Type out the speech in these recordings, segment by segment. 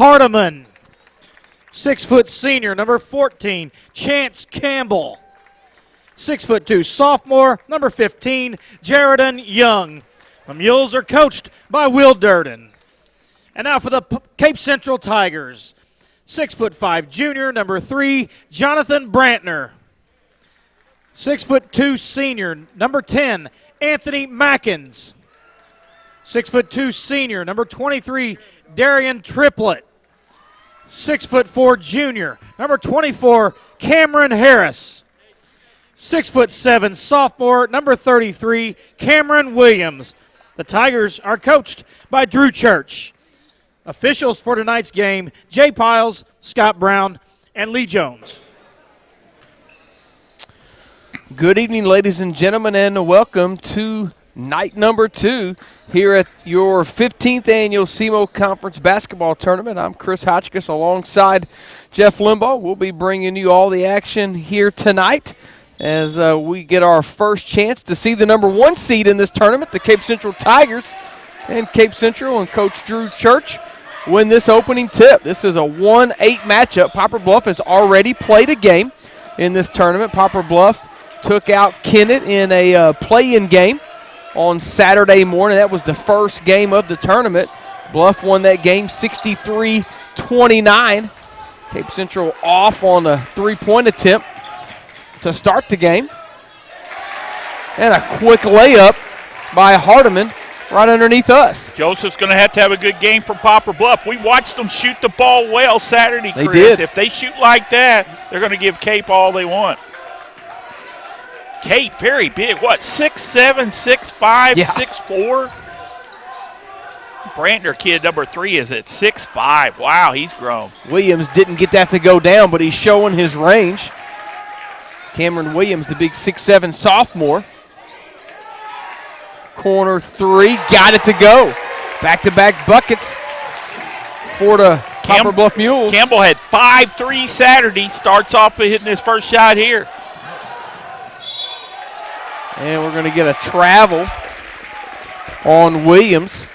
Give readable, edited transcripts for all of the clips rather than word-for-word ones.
Hardiman. 6' senior, number 14, Chance Campbell. 6'2", sophomore, number 15, Jaredon Young. The Mules are coached by Will Durden. And now for the Cape Central Tigers. 6'5", junior, number 3, Jonathan Brantner. 6'2", senior, number 10, Anthony Mackins. 6'2", senior, number 23, Darian Triplett. 6'4", junior, number 24, Cameron Harris. 6'7", sophomore, number 33, Cameron Williams. The Tigers are coached by Drew Church. Officials for tonight's game, Jay Piles, Scott Brown, and Lee Jones. Good evening, ladies and gentlemen, and welcome to night number 2 here at your 15th annual SEMO Conference Basketball Tournament. I'm Chris Hotchkiss alongside Jeff Limbaugh. We'll be bringing you all the action here tonight as we get our first chance to see the number 1 seed in this tournament, the Cape Central Tigers. And Cape Central and Coach Drew Church win this opening tip. This is a 1-8 matchup. Poplar Bluff has already played a game in this tournament. Poplar Bluff took out Kennett in a play-in game on Saturday morning. That was the first game of the tournament. Bluff won that game 63-29. Cape Central off on a 3-point attempt to start the game. And a quick layup by Hardiman right underneath us. Joseph's going to have a good game for Poplar Bluff. We watched them shoot the ball well Saturday, Chris. They did. If they shoot like that, they're going to give Cape all they want. Cape, very big. What, 6'7", 6'5", Yeah. 6'4"? Brantner kid number 3 is at 6'5". Wow, he's grown. Williams didn't get that to go down, but he's showing his range. Cameron Williams, the big 6'7" sophomore. Corner 3, got it to go. Back-to-back buckets for the Poplar Bluff Mules. Campbell had 5 threes Saturday. Starts off with hitting his first shot here. And we're going to get a travel on Williams.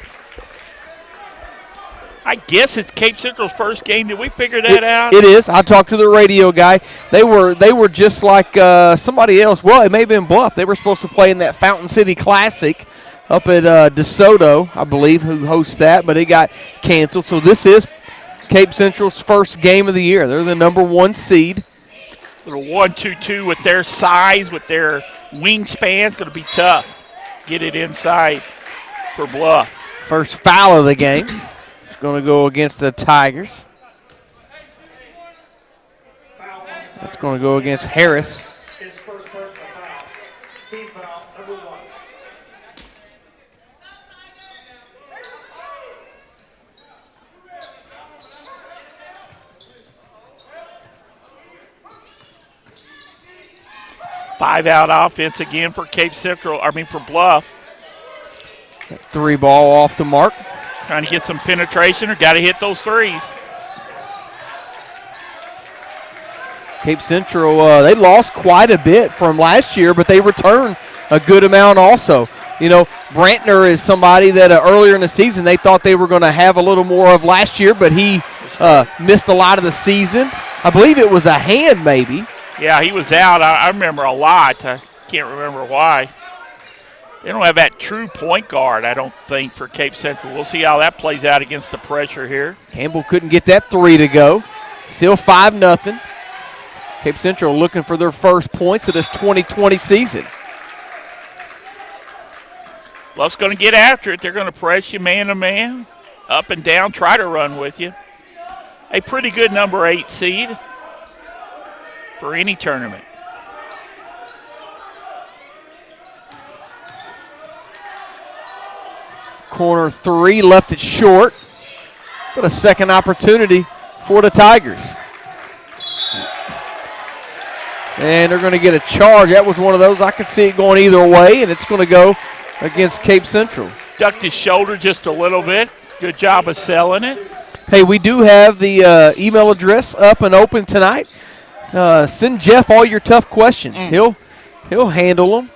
I guess it's Cape Central's first game. Did we figure that out? It is. I talked to the radio guy. They were just like somebody else. Well, it may have been Bluff. They were supposed to play in that Fountain City Classic up at DeSoto, I believe, who hosts that, but it got canceled. So this is Cape Central's first game of the year. They're the number 1 seed. Little 1-2-2 with their size, with their wingspan. It's going to be tough. Get it inside for Bluff. First foul of the game. It's going to go against the Tigers. That's going to go against Harris. His first personal foul. Team foul, number 1. Five-out offense again for for Bluff. That 3 ball off the mark. Trying to get some penetration or got to hit those threes. Cape Central, they lost quite a bit from last year, but they returned a good amount also. You know, Brantner is somebody that earlier in the season they thought they were going to have a little more of last year, but he missed a lot of the season. I believe it was a hand maybe. Yeah, he was out. I remember a lot. I can't remember why. They don't have that true point guard, I don't think, for Cape Central. We'll see how that plays out against the pressure here. Campbell couldn't get that 3 to go. Still 5-0. Cape Central looking for their first points of this 2020 season. Bluff's going to get after it. They're going to press you man-to-man, up and down, try to run with you. A pretty good number 8 seed for any tournament. Corner 3, left it short, but a second opportunity for the Tigers. And they're going to get a charge. That was one of those, I could see it going either way, and it's going to go against Cape Central. Ducked his shoulder just a little bit. Good job of selling it. Hey, we do have the email address up and open tonight. Send Jeff all your tough questions. He'll handle them.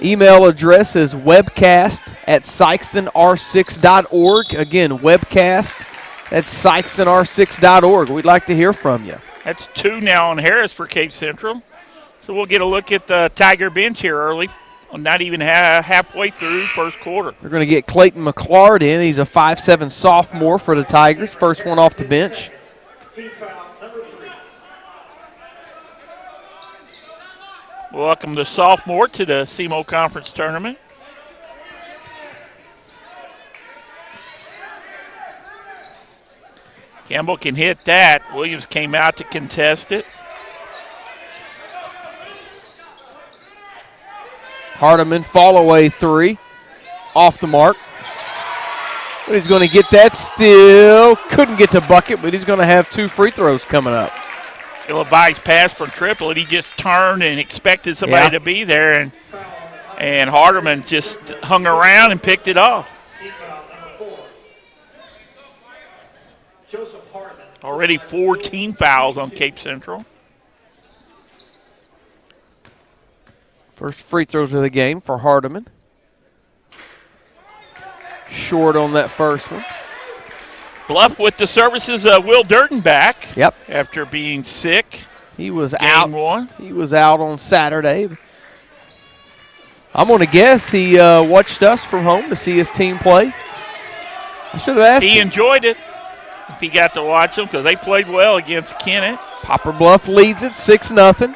Email address is webcast@sykestonr6.org. Again, webcast That's SykestonR6.org. We'd like to hear from you. That's 2 now on Harris for Cape Central. So we'll get a look at the Tiger bench here early. Not even halfway through first quarter. We're going to get Clayton McClard in. He's a 5'7" sophomore for the Tigers. First one off the bench. Welcome the sophomore to the SEMO Conference Tournament. Campbell can hit that. Williams came out to contest it. Hardiman, fall away 3. Off the mark. But he's going to get that still. Couldn't get the bucket, but he's going to have 2 free throws coming up. Levi's pass from Triplett. He just turned and expected somebody to be there, and Hardiman just hung around and picked it off. Already 14 fouls on Cape Central. First free throws of the game for Hardiman. Short on that first one. Bluff with the services of Will Durden back. Yep. After being sick. He was Game out. 1. He was out on Saturday. I'm going to guess he watched us from home to see his team play. I should have asked He him. enjoyed it if he got to watch them because they played well against Kennett. Poplar Bluff leads it 6-0.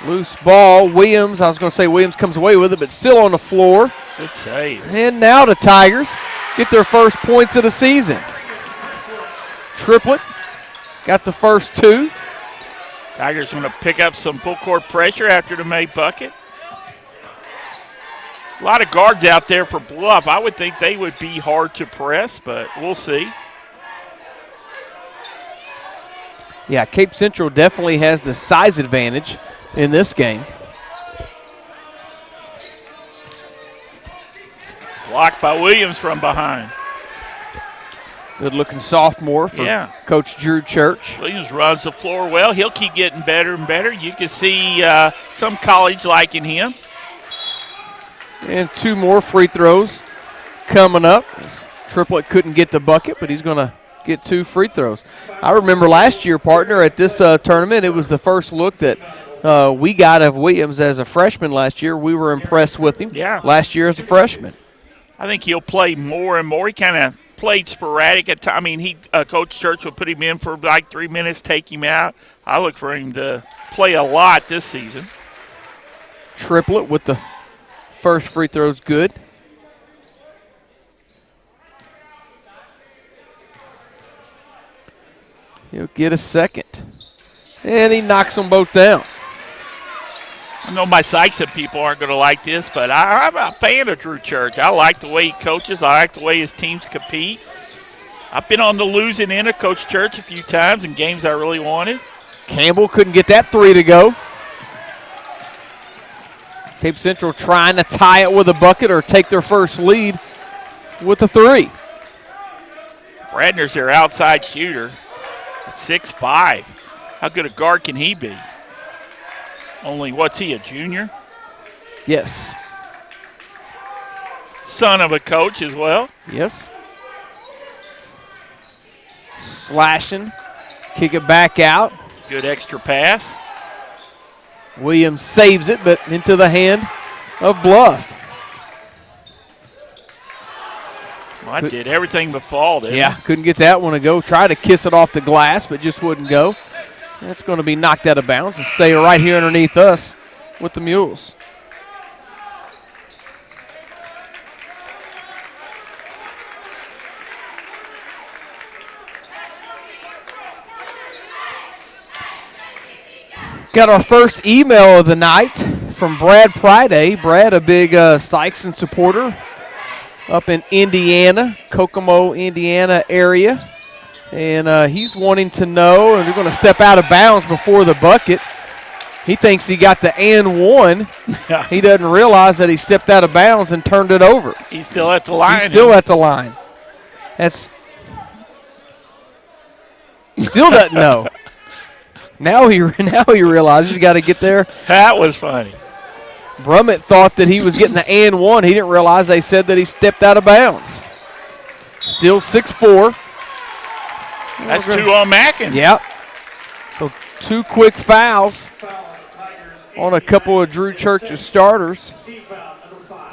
Loose ball. Williams, I was going to say Williams comes away with it, but still on the floor. Good save. And now the Tigers get their first points of the season. Triplett got the first 2. Tigers going to pick up some full court pressure after the made bucket. A lot of guards out there for Bluff. I would think they would be hard to press, but we'll see. Yeah, Cape Central definitely has the size advantage in this game. Blocked by Williams from behind. Good-looking sophomore for Coach Drew Church. Williams runs the floor well. He'll keep getting better and better. You can see some college liking him. And 2 more free throws coming up. Triplett couldn't get the bucket, but he's going to get 2 free throws. I remember last year, partner, at this tournament, it was the first look that we got of Williams as a freshman last year. We were impressed with him last year as a freshman. I think he'll play more and more. He kind of played sporadic at times. I mean, Coach Church would put him in for like 3 minutes, take him out. I look for him to play a lot this season. Triplett with the first free throws good. He'll get a second. And he knocks them both down. I know my Sykes people aren't going to like this, but I'm a fan of Drew Church. I like the way he coaches. I like the way his teams compete. I've been on the losing end of Coach Church a few times in games I really wanted. Campbell couldn't get that 3 to go. Cape Central trying to tie it with a bucket or take their first lead with a 3. Bradner's their outside shooter at 6'5". How good a guard can he be? Only, what's he, a junior? Yes. Son of a coach as well. Yes. Slashing. Kick it back out. Good extra pass. Williams saves it, but into the hand of Bluff. Well, I did everything but fall, didn't Yeah, couldn't get that one to go. Tried to kiss it off the glass, but just wouldn't go. That's going to be knocked out of bounds and stay right here underneath us with the Mules. Got our first email of the night from Brad Priday. Brad, a big Sykeston supporter up in Indiana, Kokomo, Indiana area. And he's wanting to know, and they're going to step out of bounds before the bucket. He thinks he got the and one. He doesn't realize that he stepped out of bounds and turned it over. He's still at the line. He's still at the line. He still doesn't know. Now he realizes he's got to get there. That was funny. Brummett thought that he was getting the and one. He didn't realize they said that he stepped out of bounds. Still 6-4. That's 2 on Mackin. Yep. So 2 quick fouls on a couple of Drew Church's starters.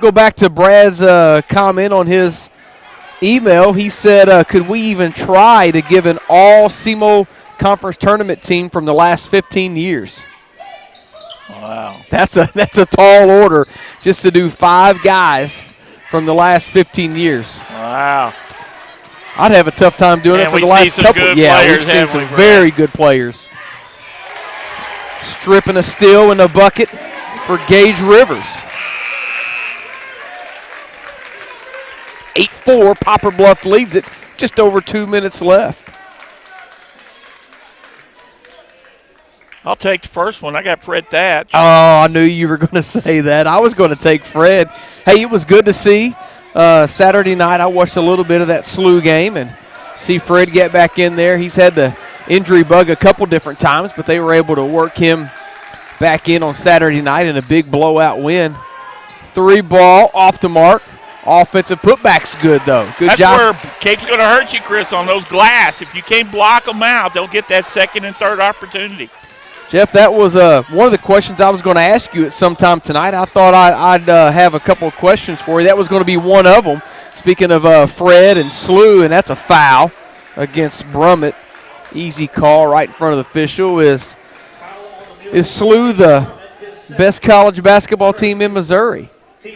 Go back to Brad's comment on his email. He said, could we even try to give an all SEMO conference tournament team from the last 15 years? Wow. That's a tall order just to do 5 guys from the last 15 years. Wow. I'd have a tough time doing it for the last couple. Yeah, we've seen some very good players. Stripping a steal in the bucket for Gage Rivers. 8-4, Poplar Bluff leads it. Just over 2 minutes left. I'll take the first one. I got Fred Thatch. Oh, I knew you were going to say that. I was going to take Fred. Hey, it was good to see. Saturday night, I watched a little bit of that SLU game and see Fred get back in there. He's had the injury bug a couple different times, but they were able to work him back in on Saturday night in a big blowout win. 3 ball off the mark. Offensive putback's good, though. Good job. That's where Cape's going to hurt you, Chris, on those glass. If you can't block them out, they'll get that second and third opportunity. Jeff, that was one of the questions I was going to ask you at some time tonight. I thought I'd have a couple of questions for you. That was going to be one of them. Speaking of Fred and SLU, and that's a foul against Brummett. Easy call right in front of the official. Is SLU the best college basketball team in Missouri?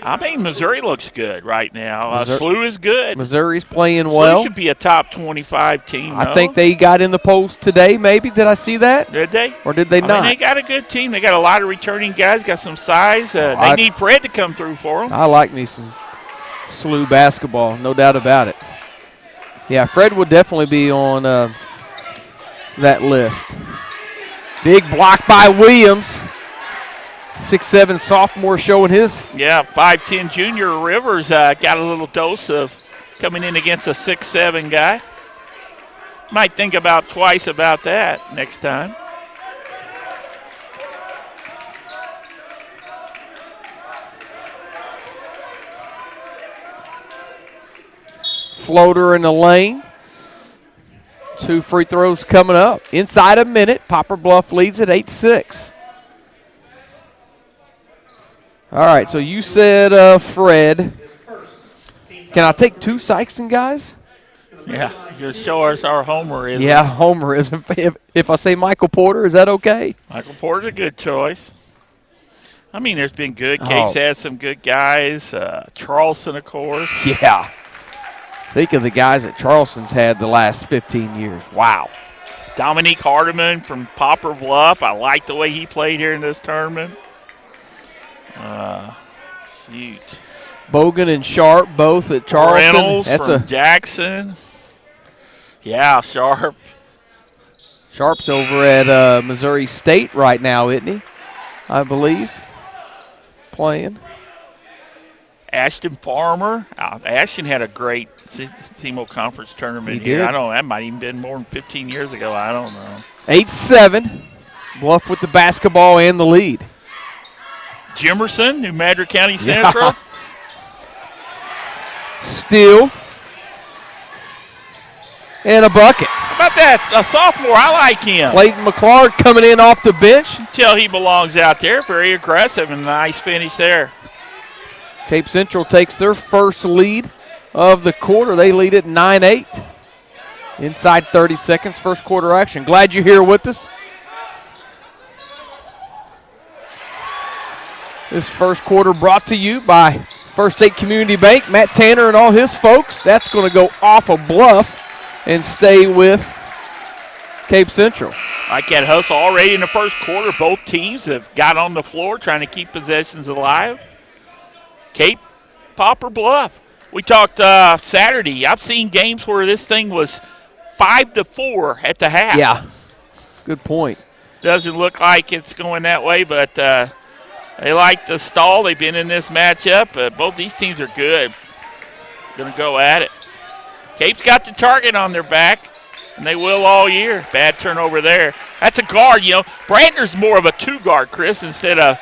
I mean, Missouri looks good right now. SLU is good. Missouri's playing well. SLU should be a top 25 team. I think they got in the polls today, maybe. Did I see that? Did they? Or did they not? I mean, they got a good team. They got a lot of returning guys, got some size. They need Fred to come through for them. I like me some SLU basketball, no doubt about it. Yeah, Fred would definitely be on that list. Big block by Williams. 6'7" sophomore showing his. Yeah, 5'10" junior Rivers got a little dose of coming in against a 6'7" guy. Might think about twice about that next time. Floater in the lane. 2 free throws coming up. Inside a minute, Poplar Bluff leads at 8-6. All right, so you said Fred. Can I take 2 Sykeston guys? Yeah, just show us our homerism. Yeah, homerism. If I say Michael Porter, is that okay? Michael Porter's a good choice. I mean, there's been good. Cape's had some good guys. Charleston, of course. Yeah. Think of the guys that Charleston's had the last 15 years. Wow. Dominique Hardiman from Poplar Bluff. I like the way he played here in this tournament. Shoot. Bogan and Sharp both at Charleston. Reynolds from Jackson. Yeah, Sharp. Sharp's over at Missouri State right now, isn't he? I believe. Playing. Ashton Farmer. Ashton had a great SEMO conference tournament He here. did. I don't know. That might even been more than 15 years ago. I don't know. 8-7. Bluff with the basketball and the lead. Jimerson, New Madrid County Central. Yeah. Steal. And a bucket. How about that? A sophomore. I like him. Clayton McClard coming in off the bench. Tell he belongs out there. Very aggressive and nice finish there. Cape Central takes their first lead of the quarter. They lead it 9-8. Inside 30 seconds, first quarter action. Glad you're here with us. This first quarter brought to you by First State Community Bank. Matt Tanner and all his folks. That's going to go off a Bluff and stay with Cape Central. Like that hustle already in the first quarter. Both teams have got on the floor trying to keep possessions alive. Cape, Poplar Bluff. We talked Saturday. I've seen games where this thing was 5-4 at the half. Yeah, good point. Doesn't look like it's going that way, but they like the stall. They've been in this matchup. Both these teams are good. Going to go at it. Cape's got the target on their back, and they will all year. Bad turnover there. That's a guard, you know. Brantner's more of a two-guard, Chris, instead of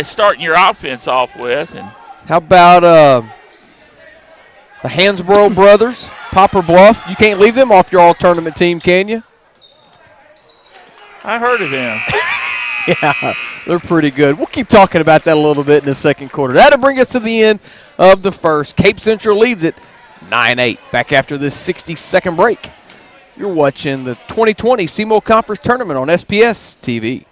starting your offense off with. And how about the Hansborough brothers, Poplar, Bluff? You can't leave them off your all-tournament team, can you? I heard of them. Yeah, they're pretty good. We'll keep talking about that a little bit in the second quarter. That'll bring us to the end of the first. Cape Central leads it 9-8. Back after this 60-second break. You're watching the 2020 SEMO Conference Tournament on SPS TV.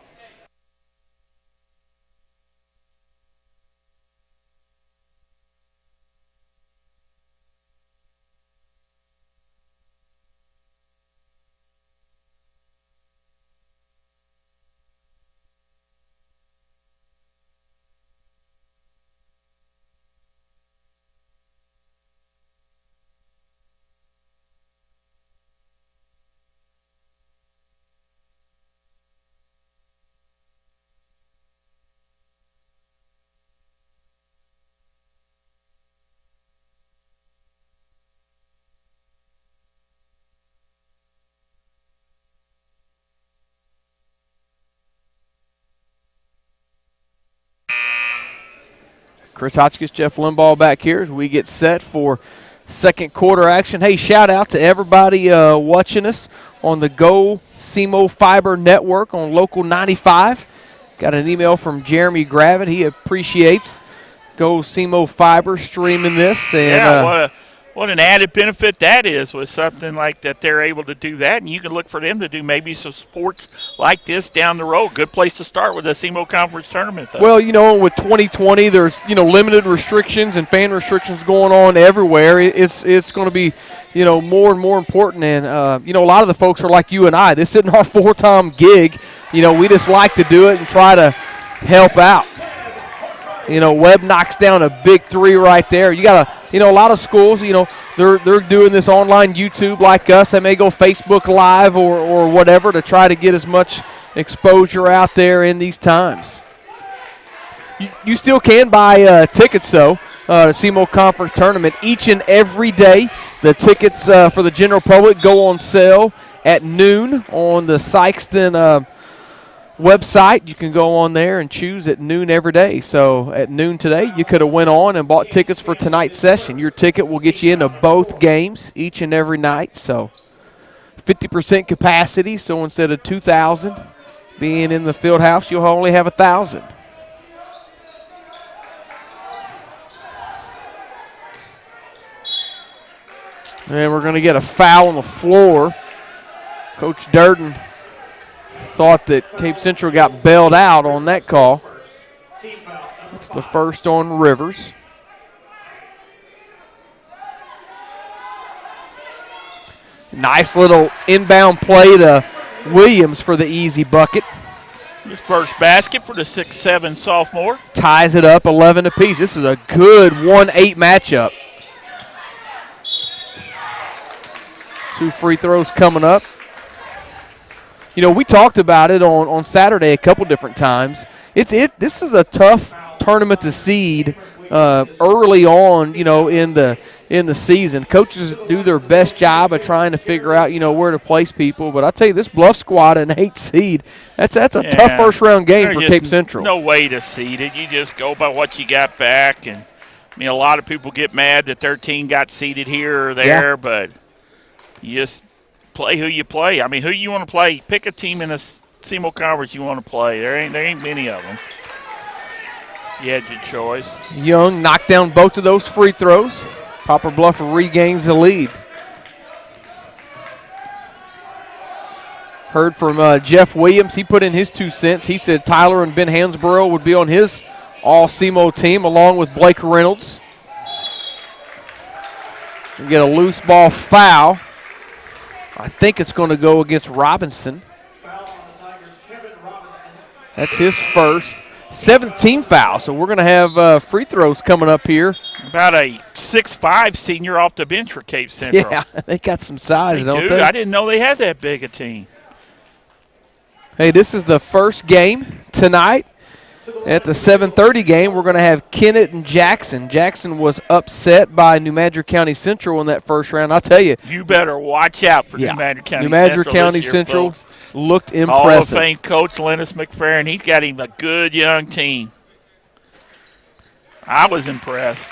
Chris Hotchkiss, Jeff Limbaugh back here as we get set for second quarter action. Hey, shout out to everybody watching us on the Go SEMO Fiber Network on Local 95. Got an email from Jeremy Gravitt. He appreciates Go SEMO Fiber streaming this. And, yeah, what an added benefit that is with something like that. They're able to do that, and you can look for them to do maybe some sports like this down the road. Good place to start with the SEMO Conference Tournament, though. Well, you know, with 2020, there's, you know, limited restrictions and fan restrictions going on everywhere. It's going to be, you know, more and more important. And, you know, a lot of the folks are like you and I. This isn't our full-time gig. You know, we just like to do it and try to help out. You know, Webb knocks down a big three right there. You got you know, a lot of schools, you know, they're doing this online YouTube like us. They may go Facebook Live or whatever to try to get as much exposure out there in these times. You still can buy tickets, though, to SEMO Conference Tournament each and every day. The tickets for the general public go on sale at noon on the Sykeston website. You can go on there and choose at noon every day. So at noon today, you could have went on and bought tickets for tonight's session. Your ticket will get you into both games each and every night. So 50% capacity. So instead of 2,000 being in the field house, you'll only have 1,000. And we're going to get a foul on the floor. Coach Durden thought that Cape Central got bailed out on that call. It's the first on Rivers. Nice little inbound play to Williams for the easy bucket. His first basket for the 6'7" sophomore. Ties it up 11 apiece. This is a good 1-8 matchup. 2 free throws coming up. You know, we talked about it on Saturday a couple different times. This is a tough tournament to seed early on, you know, in the season. Coaches do their best job of trying to figure out, you know, where to place people. But I tell you, this Bluff squad an 8 seed, that's a tough first round game for Cape Central. No way to seed it. You just go by what you got back. And I mean, a lot of people get mad that their team got seeded here or there, but you just play who you play. I mean, who you want to play. Pick a team in the SEMO Conference you want to play. There ain't many of them. You had your choice. Young knocked down both of those free throws. Poplar Bluff regains the lead. Heard from Jeff Williams. He put in his 2 cents. He said Tyler and Ben Hansborough would be on his all-SEMO team along with Blake Reynolds. We get a loose ball foul. I think it's going to go against Robinson. That's his first. 17 foul, so we're going to have free throws coming up here. About a 6'5" senior off the bench for Cape Central. Yeah, they got some size, don't they? I didn't know they had that big a team. Hey, this is the first game tonight. at the 7:30 game, we're going to have Kennett and Jackson. Jackson was upset by New Madrid County Central in that first round. I'll tell you. You better watch out for New Madrid County Central. New Madrid County this year, Central folks. looked impressive. Hall of Fame coach Lennis McFerrin, he's got him a good young team. I was impressed.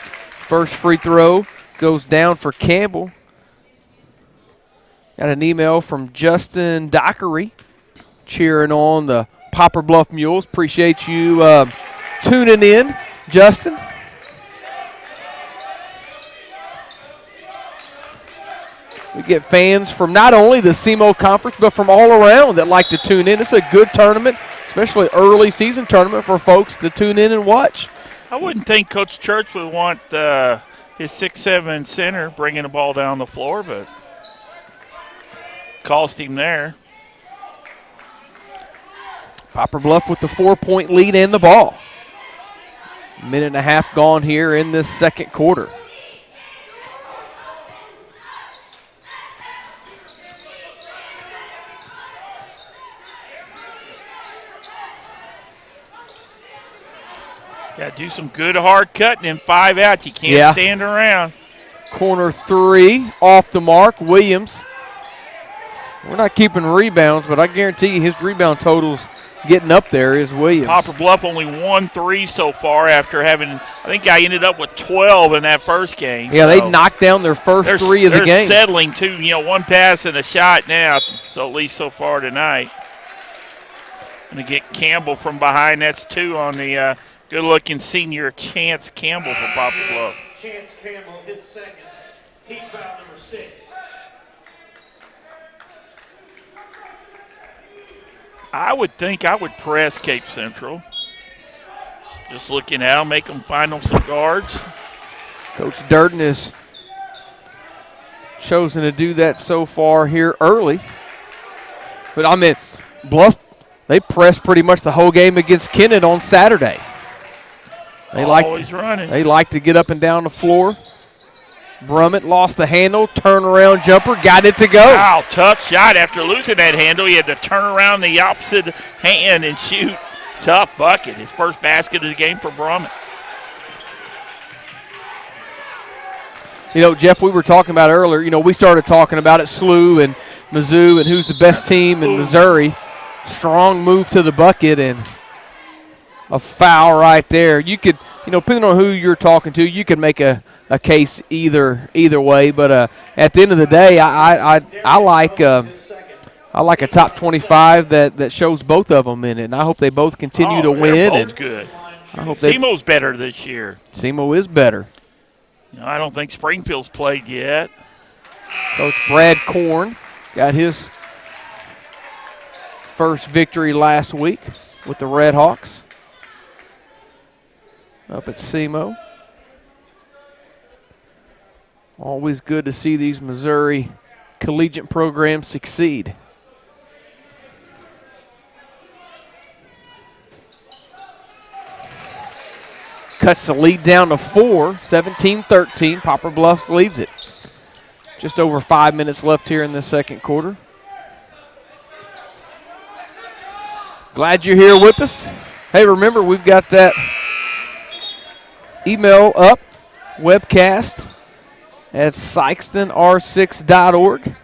First free throw goes down for Campbell. Got an email from Justin Dockery cheering on the Poplar Bluff Mules. Appreciate you tuning in, Justin. We get fans from not only the SEMO conference, but from all around that like to tune in. It's a good tournament, especially early season tournament for folks to tune in and watch. I wouldn't think Coach Church would want his 6'7" center bringing the ball down the floor, but cost him there. Poplar Bluff with the 4-point lead and the ball. Minute and a half gone here in this second quarter. Got to do some good hard cutting and 5 out. You can't stand around. Corner 3 off the mark. Williams. We're not keeping rebounds, but I guarantee you his rebound totals getting up there is Williams. Poplar Bluff only 1 3 so far after having, I think I ended up with 12 in that first game. Yeah, they knocked down their first 3 of the game. They're settling too, 1 pass and a shot now, so at least so far tonight. Going to get Campbell from behind. That's 2 on the good-looking senior Chance Campbell for Poplar Bluff. Chance Campbell, his second. Team foul number 6. I would think I would press Cape Central. Just looking at them, make them find them some guards. Coach Durden has chosen to do that so far here early. But, I mean, Bluff, they pressed pretty much the whole game against Kennett on Saturday. Always running. They like to get up and down the floor. Brummett lost the handle, turnaround jumper, got it to go. Wow, tough shot. After losing that handle, he had to turn around the opposite hand and shoot. Tough bucket. His first basket of the game for Brummett. Jeff, we were talking about earlier, we started talking about it, SLU and Mizzou and who's the best team in Missouri. Strong move to the bucket and a foul right there. You could, depending on who you're talking to, you could make a case either way. But at the end of the day, I like a top 25 that shows both of them in it, and I hope they both continue to win. They're both good. I hope SEMO's better this year. SEMO is better. I don't think Springfield's played yet. Coach Brad Korn got his first victory last week with the Red Hawks up at SEMO. Always good to see these Missouri collegiate programs succeed. Cuts the lead down to 4, 17-13. Poplar Bluff leads it. Just over 5 minutes left here in the second quarter. Glad you're here with us. Hey, remember, we've got that email up, webcast at sykestonr6.org.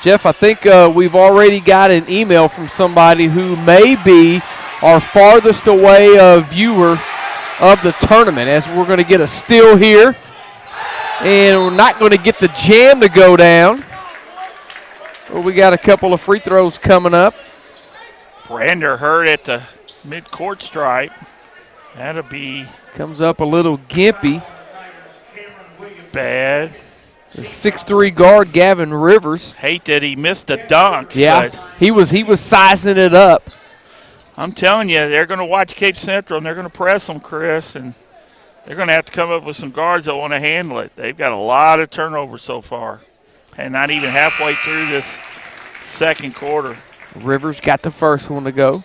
Jeff, I think we've already got an email from somebody who may be our farthest away viewer of the tournament, as we're going to get a steal here. And we're not going to get the jam to go down. Well, we got a couple of free throws coming up. Brander hurt at the mid-court stripe. That'll be... Comes up a little gimpy. Bad. The 6'3" guard, Gavin Rivers. Hate that he missed a dunk. Yeah, but he was sizing it up. I'm telling you, they're going to watch Cape Central, and they're going to press them, Chris, and they're going to have to come up with some guards that want to handle it. They've got a lot of turnovers so far. And not even halfway through this second quarter. Rivers got the first one to go.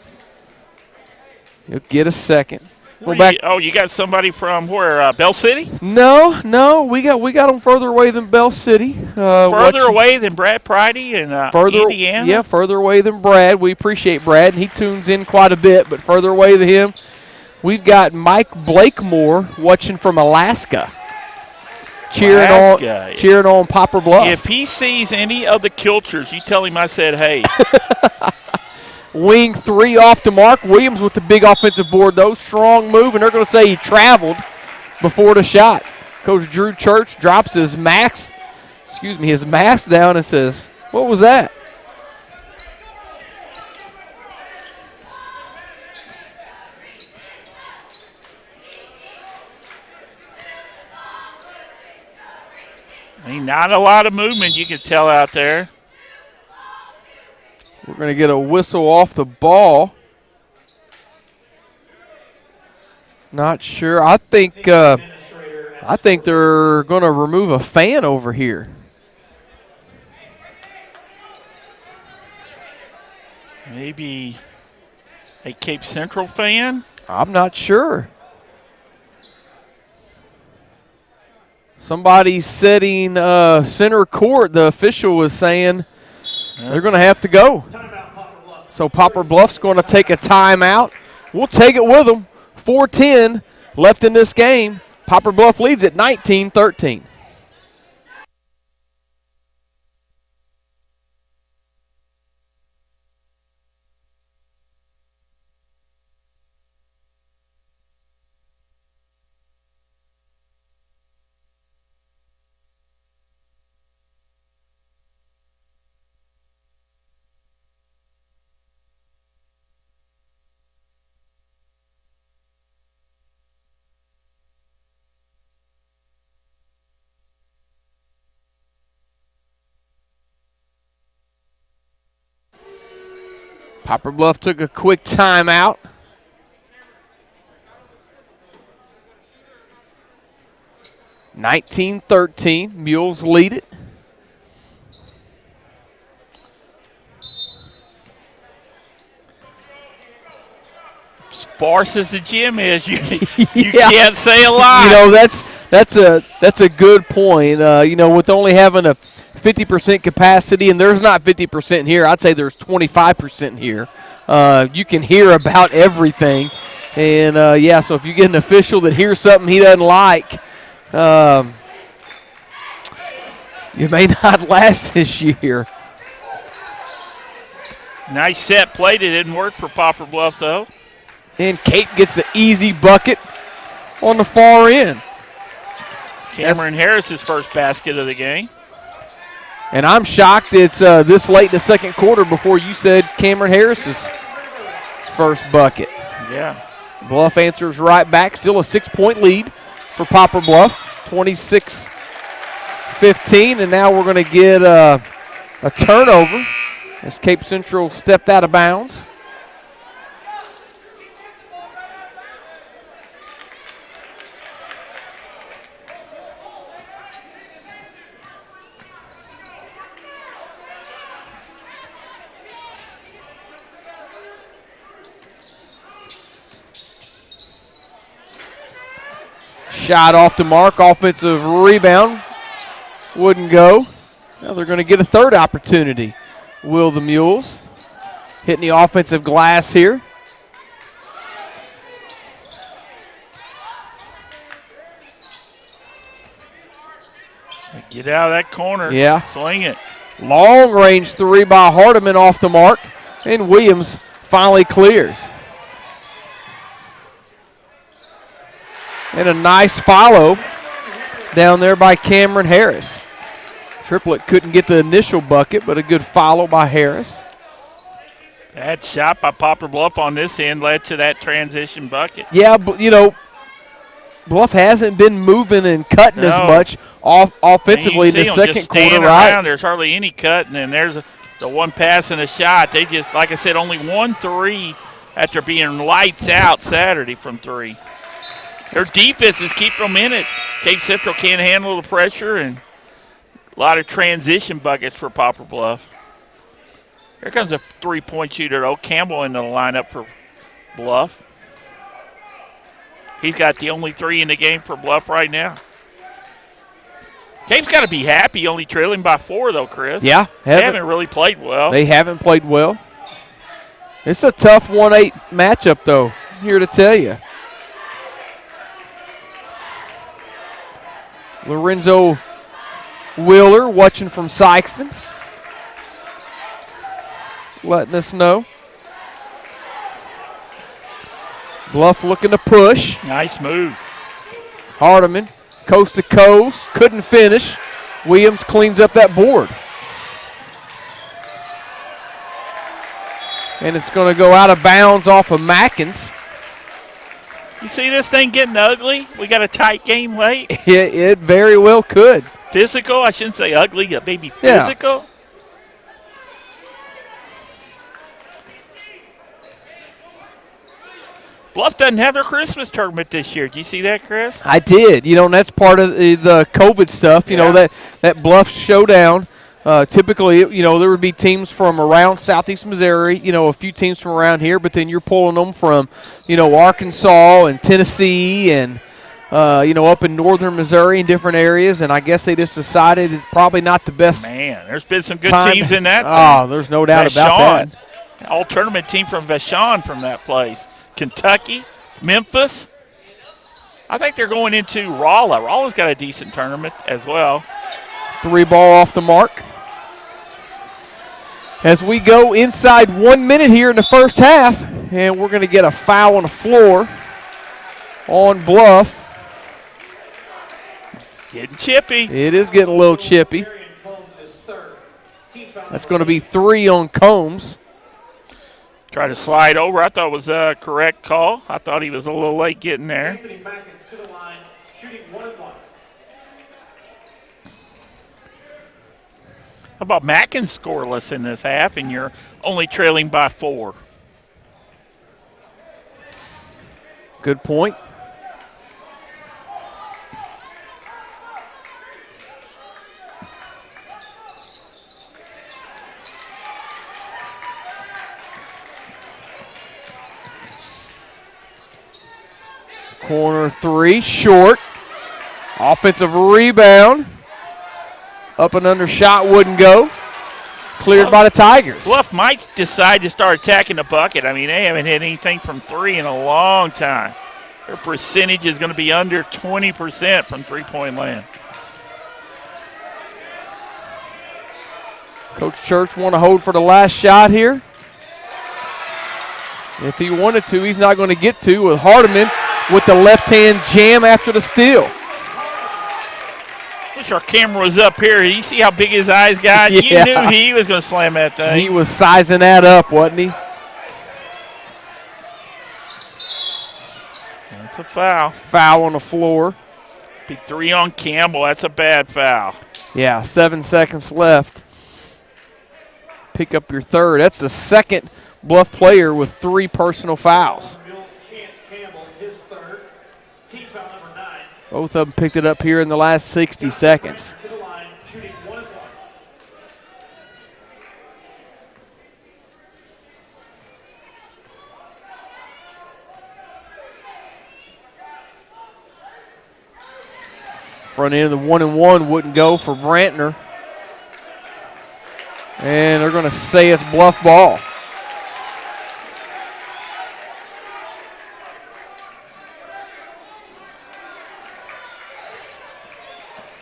He'll get a second. You got somebody from where? Bell City? No, we got them further away than Bell City. Further away than Brad Pridey in Indiana? Yeah, further away than Brad. We appreciate Brad, and he tunes in quite a bit, but further away than him, we've got Mike Blakemore watching from Alaska. Cheering on Poplar Bluff. If he sees any of the Kilchers, you tell him I said hey. Wing 3 off to Mark Williams with the big offensive board, though. Strong move, and they're going to say he traveled before the shot. Coach Drew Church drops his mask down and says, "What was that?" I mean, not a lot of movement you can tell out there. We're going to get a whistle off the ball. Not sure. I think they're going to remove a fan over here. Maybe a Cape Central fan? I'm not sure. Somebody setting center court, the official was saying they're going to have to go. So Poplar Bluff's going to take a timeout. We'll take it with them. 4:10 left in this game. Poplar Bluff leads at 19-13. Poplar Bluff took a quick timeout. (19-13). Mules lead it. Sparse as the gym is, you Yeah. can't say a lot. You know, that's a good point. With only having a 50% capacity, and there's not 50% here. I'd say there's 25% here. You can hear about everything. And, so if you get an official that hears something he doesn't like, you may not last this year. Nice set play. It didn't work for Poplar Bluff, though. And Kate gets the easy bucket on the far end. Cameron Harris's first basket of the game. And I'm shocked it's this late in the second quarter before you said Cameron Harris's first bucket. Yeah. Bluff answers right back. Still a 6-point lead for Poplar Bluff, 26-15. And now we're going to get a turnover as Cape Central stepped out of bounds. Shot off the mark, offensive rebound. Wouldn't go. Now they're going to get a third opportunity. Will the Mules hitting the offensive glass here. Get out of that corner. Yeah. Swing it. Long range three by Hardiman off the mark. And Williams finally clears. And a nice follow down there by Cameron Harris. Triplet couldn't get the initial bucket, but a good follow by Harris. That shot by Poplar Bluff on this end led to that transition bucket. Yeah, but Bluff hasn't been moving and cutting as much offensively in the second quarter, right? There's hardly any cut, and then there's the one pass and a shot. They just, like I said, only 1-3 after being lights out Saturday from three. Their defense is keeping them in it. Cape Central can't handle the pressure, and A lot of transition buckets for Poplar Bluff. Here comes a three-point shooter, though. Campbell in the lineup for Bluff. He's got the only three in the game for Bluff right now. Cape's got to be happy, only trailing by 4, though, Chris. Yeah. They haven't really played well. They haven't played well. It's a tough 1-8 matchup, though, here to tell you. Lorenzo Wheeler watching from Sykeston, letting us know. Bluff looking to push. Nice move. Hardiman, coast to coast, couldn't finish. Williams cleans up that board. And it's going to go out of bounds off of Mackins. You see this thing getting ugly? We got a tight game late. It very well could. Physical? I shouldn't say ugly, maybe physical. Yeah. Bluff doesn't have their Christmas tournament this year. Do you see that, Chris? I did. And that's part of the COVID stuff. You know, that Bluff showdown. Typically, there would be teams from around southeast Missouri, a few teams from around here, but then you're pulling them from, Arkansas and Tennessee and, up in northern Missouri and different areas. And I guess they just decided it's probably not the best. Man, there's been some good teams in that. Oh, there's no doubt about that. All-tournament team from Vashon from that place. Kentucky, Memphis. I think they're going into Rolla. Rolla's got a decent tournament as well. 3 ball off the mark. As we go inside 1 minute here in the first half, and we're going to get a foul on the floor on Bluff. Getting chippy. It is getting a little chippy. That's going to be 3 on Combs. Try to slide over. I thought it was a correct call. I thought he was a little late getting there. Anthony Mackins to the line, shooting 1-1. How about Mackins scoreless in this half, and you're only trailing by 4? Good point. Corner 3, short. Offensive rebound. Up and under shot wouldn't go. Cleared by the Tigers. Bluff might decide to start attacking the bucket. I mean, they haven't hit anything from 3 in a long time. Their percentage is going to be under 20% from three-point land. Coach Church want to hold for the last shot here. If he wanted to, he's not going to get to with Hardiman with the left-hand jam after the steal. Wish our camera was up here. You see how big his eyes got? Yeah. You knew he was going to slam that thing. He was sizing that up, wasn't he? That's a foul. Foul on the floor. Big 3 on Campbell. That's a bad foul. Yeah, 7 seconds left. Pick up your third. That's the second Bluff player with 3 personal fouls. Both of them picked it up here in the last 60 seconds. Front end of the 1-and-1 wouldn't go for Brantner. And they're going to say it's Bluff ball.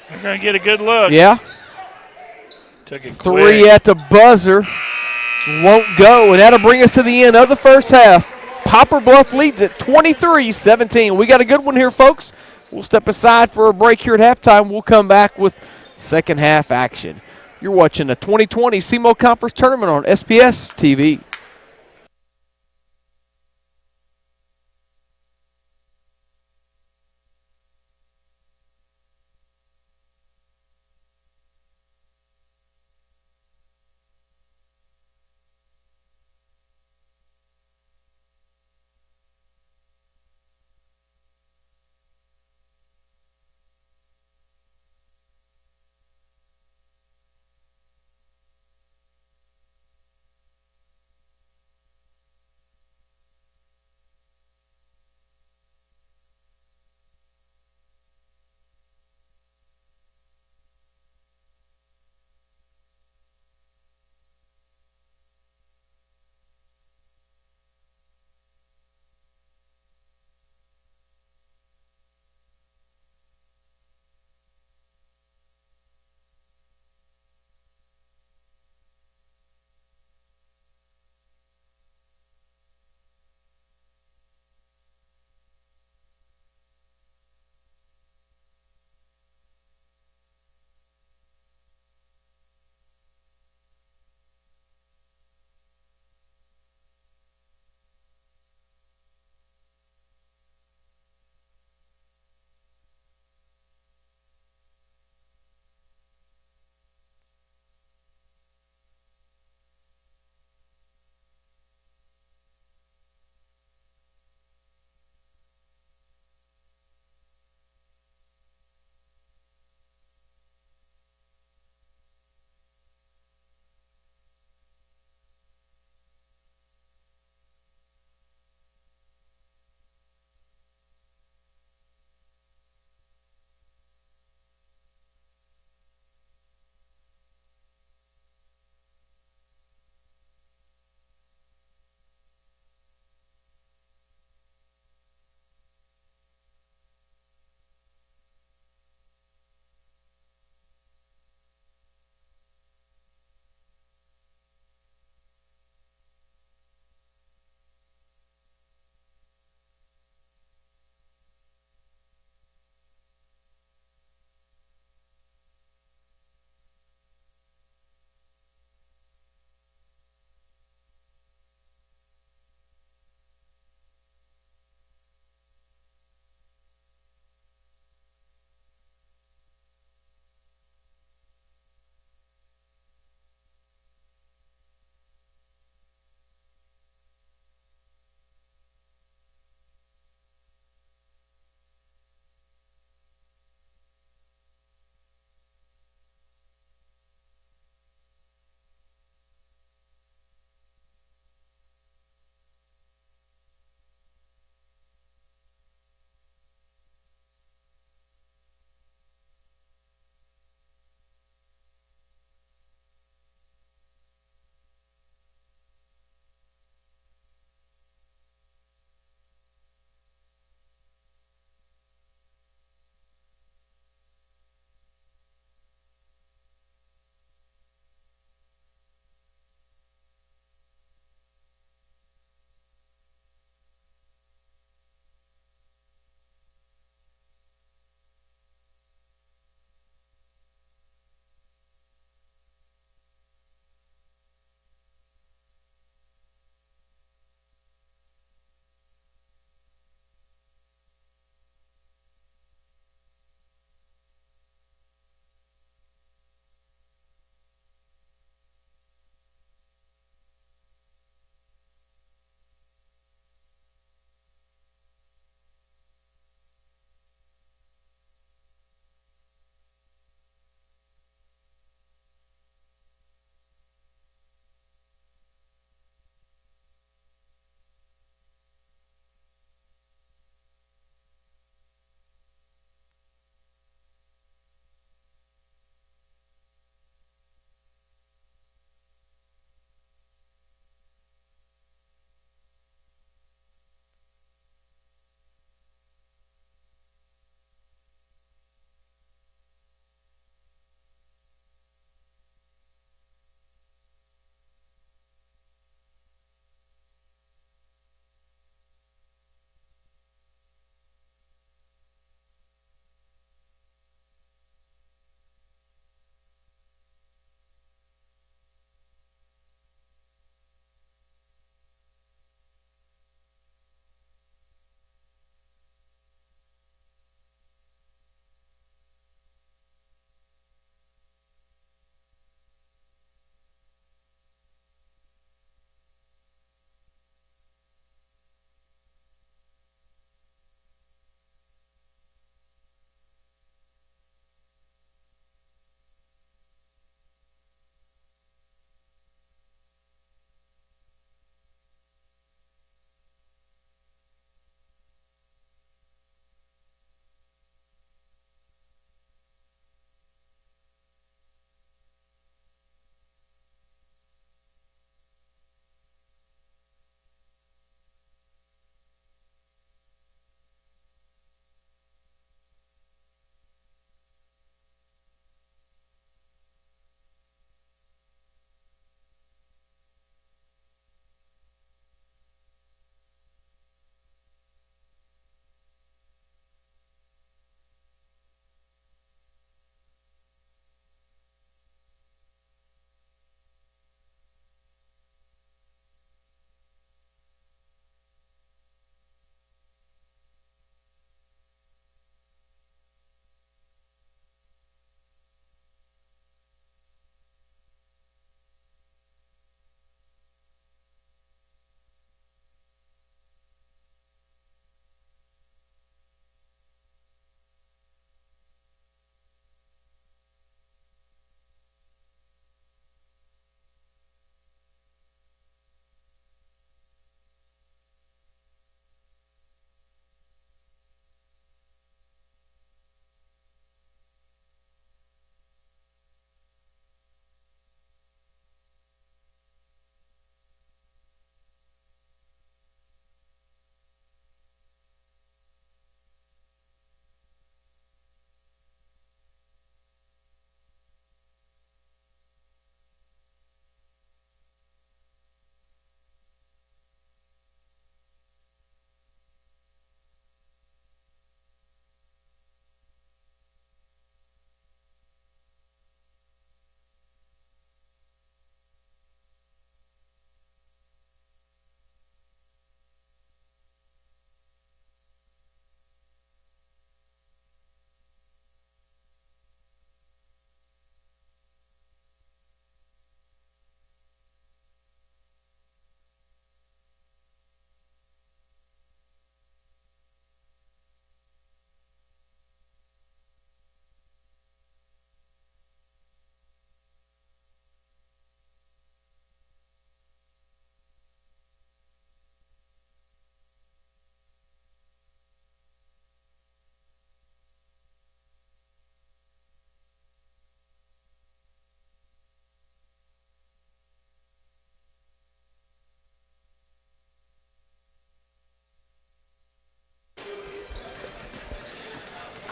They're going to get a good look. Yeah. Took it quick. 3 at the buzzer. Won't go. And that'll bring us to the end of the first half. Poplar Bluff leads at 23-17. We got a good one here, folks. We'll step aside for a break here at halftime. We'll come back with second half action. You're watching the 2020 SEMO Conference Tournament on SPS TV.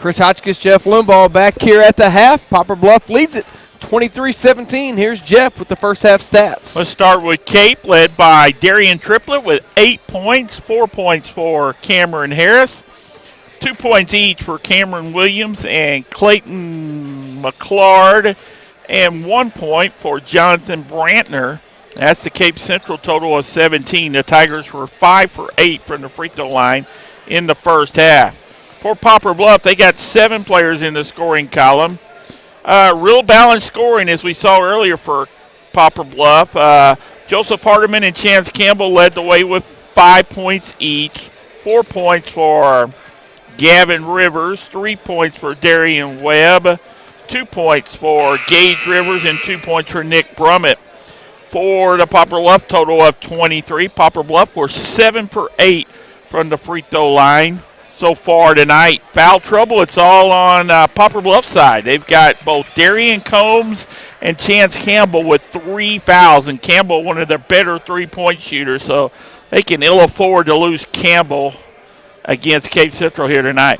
Chris Hotchkiss, Jeff Limbaugh back here at the half. Poplar Bluff leads it 23-17. Here's Jeff with the first half stats. Let's start with Cape, led by Darian Triplett with 8 points, 4 points for Cameron Harris, 2 points each for Cameron Williams and Clayton McClard, and 1 point for Jonathan Brantner. That's the Cape Central total of 17. The Tigers were 5 for 8 from the free throw line in the first half. For Poplar Bluff, they got 7 players in the scoring column. Real balanced scoring, as we saw earlier for Poplar Bluff. Joseph Hardiman and Chance Campbell led the way with 5 points each. 4 points for Gavin Rivers, 3 points for Darian Webb, 2 points for Gage Rivers, and 2 points for Nick Brummett. For the Poplar Bluff total of 23, Poplar Bluff were 7 for 8 from the free throw line so far tonight. Foul trouble, it's all on Poplar Bluff side. They've got both Darian Combs and Chance Campbell with 3 fouls, and Campbell one of their better three-point shooters, so they can ill afford to lose Campbell against Cape Central here tonight.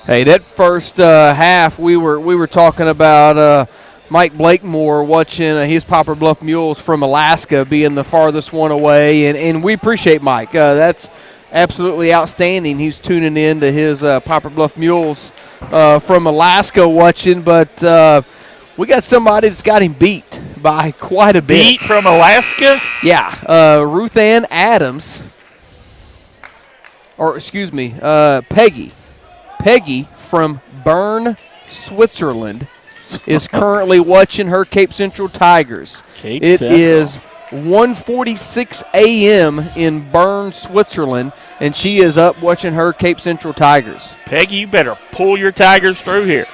Hey, that first half, we were talking about Mike Blakemore watching his Poplar Bluff Mules from Alaska being the farthest one away, and we appreciate Mike. That's absolutely outstanding. He's tuning in to his Poplar Bluff Mules from Alaska watching, but we got somebody that's got him beat by quite a bit. Beat from Alaska? Yeah, Ruth Ann Adams, or excuse me, Peggy from Bern, Switzerland, is currently watching her Cape Central Tigers. It is 1:46 a.m. in Bern, Switzerland, and she is up watching her Cape Central Tigers. Peggy, you better pull your Tigers through here.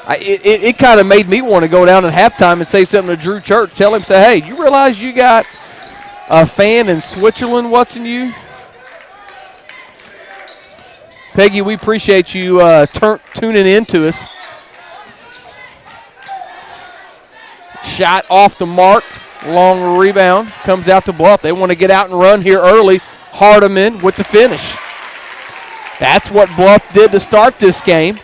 It kind of made me want to go down at halftime and say something to Drew Church. Tell him, say, hey, you realize you got a fan in Switzerland watching you? Peggy, we appreciate you tuning in to us. Shot off the mark. Long rebound. Comes out to Bluff. They want to get out and run here early. Hardiman with the finish. That's what Bluff did to start this game.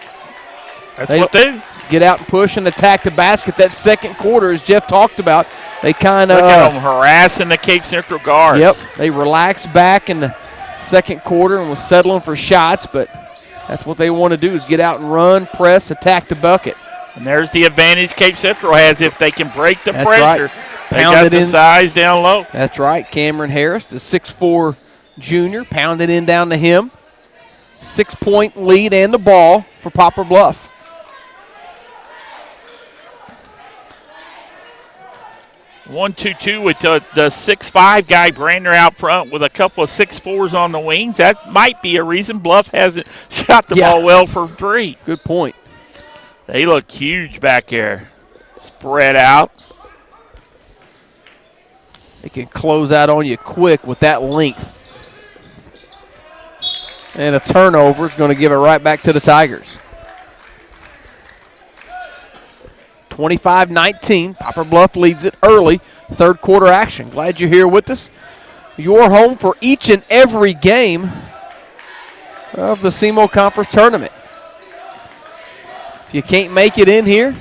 That's what they do. Get out and push and attack the basket. That second quarter, as Jeff talked about, they kind of look at them harassing the Cape Central guards. Yep, they relaxed back in the second quarter and was settling for shots, but that's what they want to do is get out and run, press, attack the bucket. And there's the advantage Cape Central has if they can break the That's pressure. Right. They got the size down low. That's right. Cameron Harris, the 6'4" junior, pounded in down to him. 6-point lead and the ball for Poplar Bluff. One, 2-2 with the 6'5" guy Brandner out front with a couple of 6'4s on the wings. That might be a reason Bluff hasn't shot the ball well for three. Good point. They look huge back there. Spread out. They can close out on you quick with that length. And a turnover is going to give it right back to the Tigers. 25-19. Poplar Bluff leads it early. Third quarter action. Glad you're here with us. You're home for each and every game of the SEMO Conference Tournament. If you can't make it in here,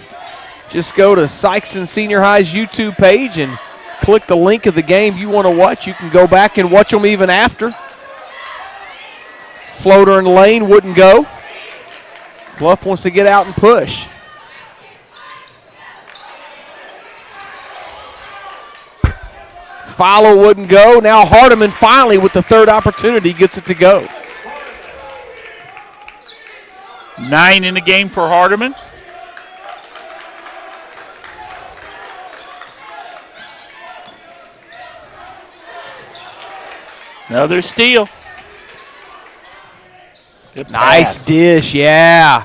just go to Sykes Senior High's YouTube page and click the link of the game you want to watch. You can go back and watch them even after. Floater in the lane wouldn't go. Bluff wants to get out and push. Follow wouldn't go. Now Hardiman finally with the third opportunity gets it to go. 9 in the game for Hardiman. Another steal. Good nice pass. Dish, yeah.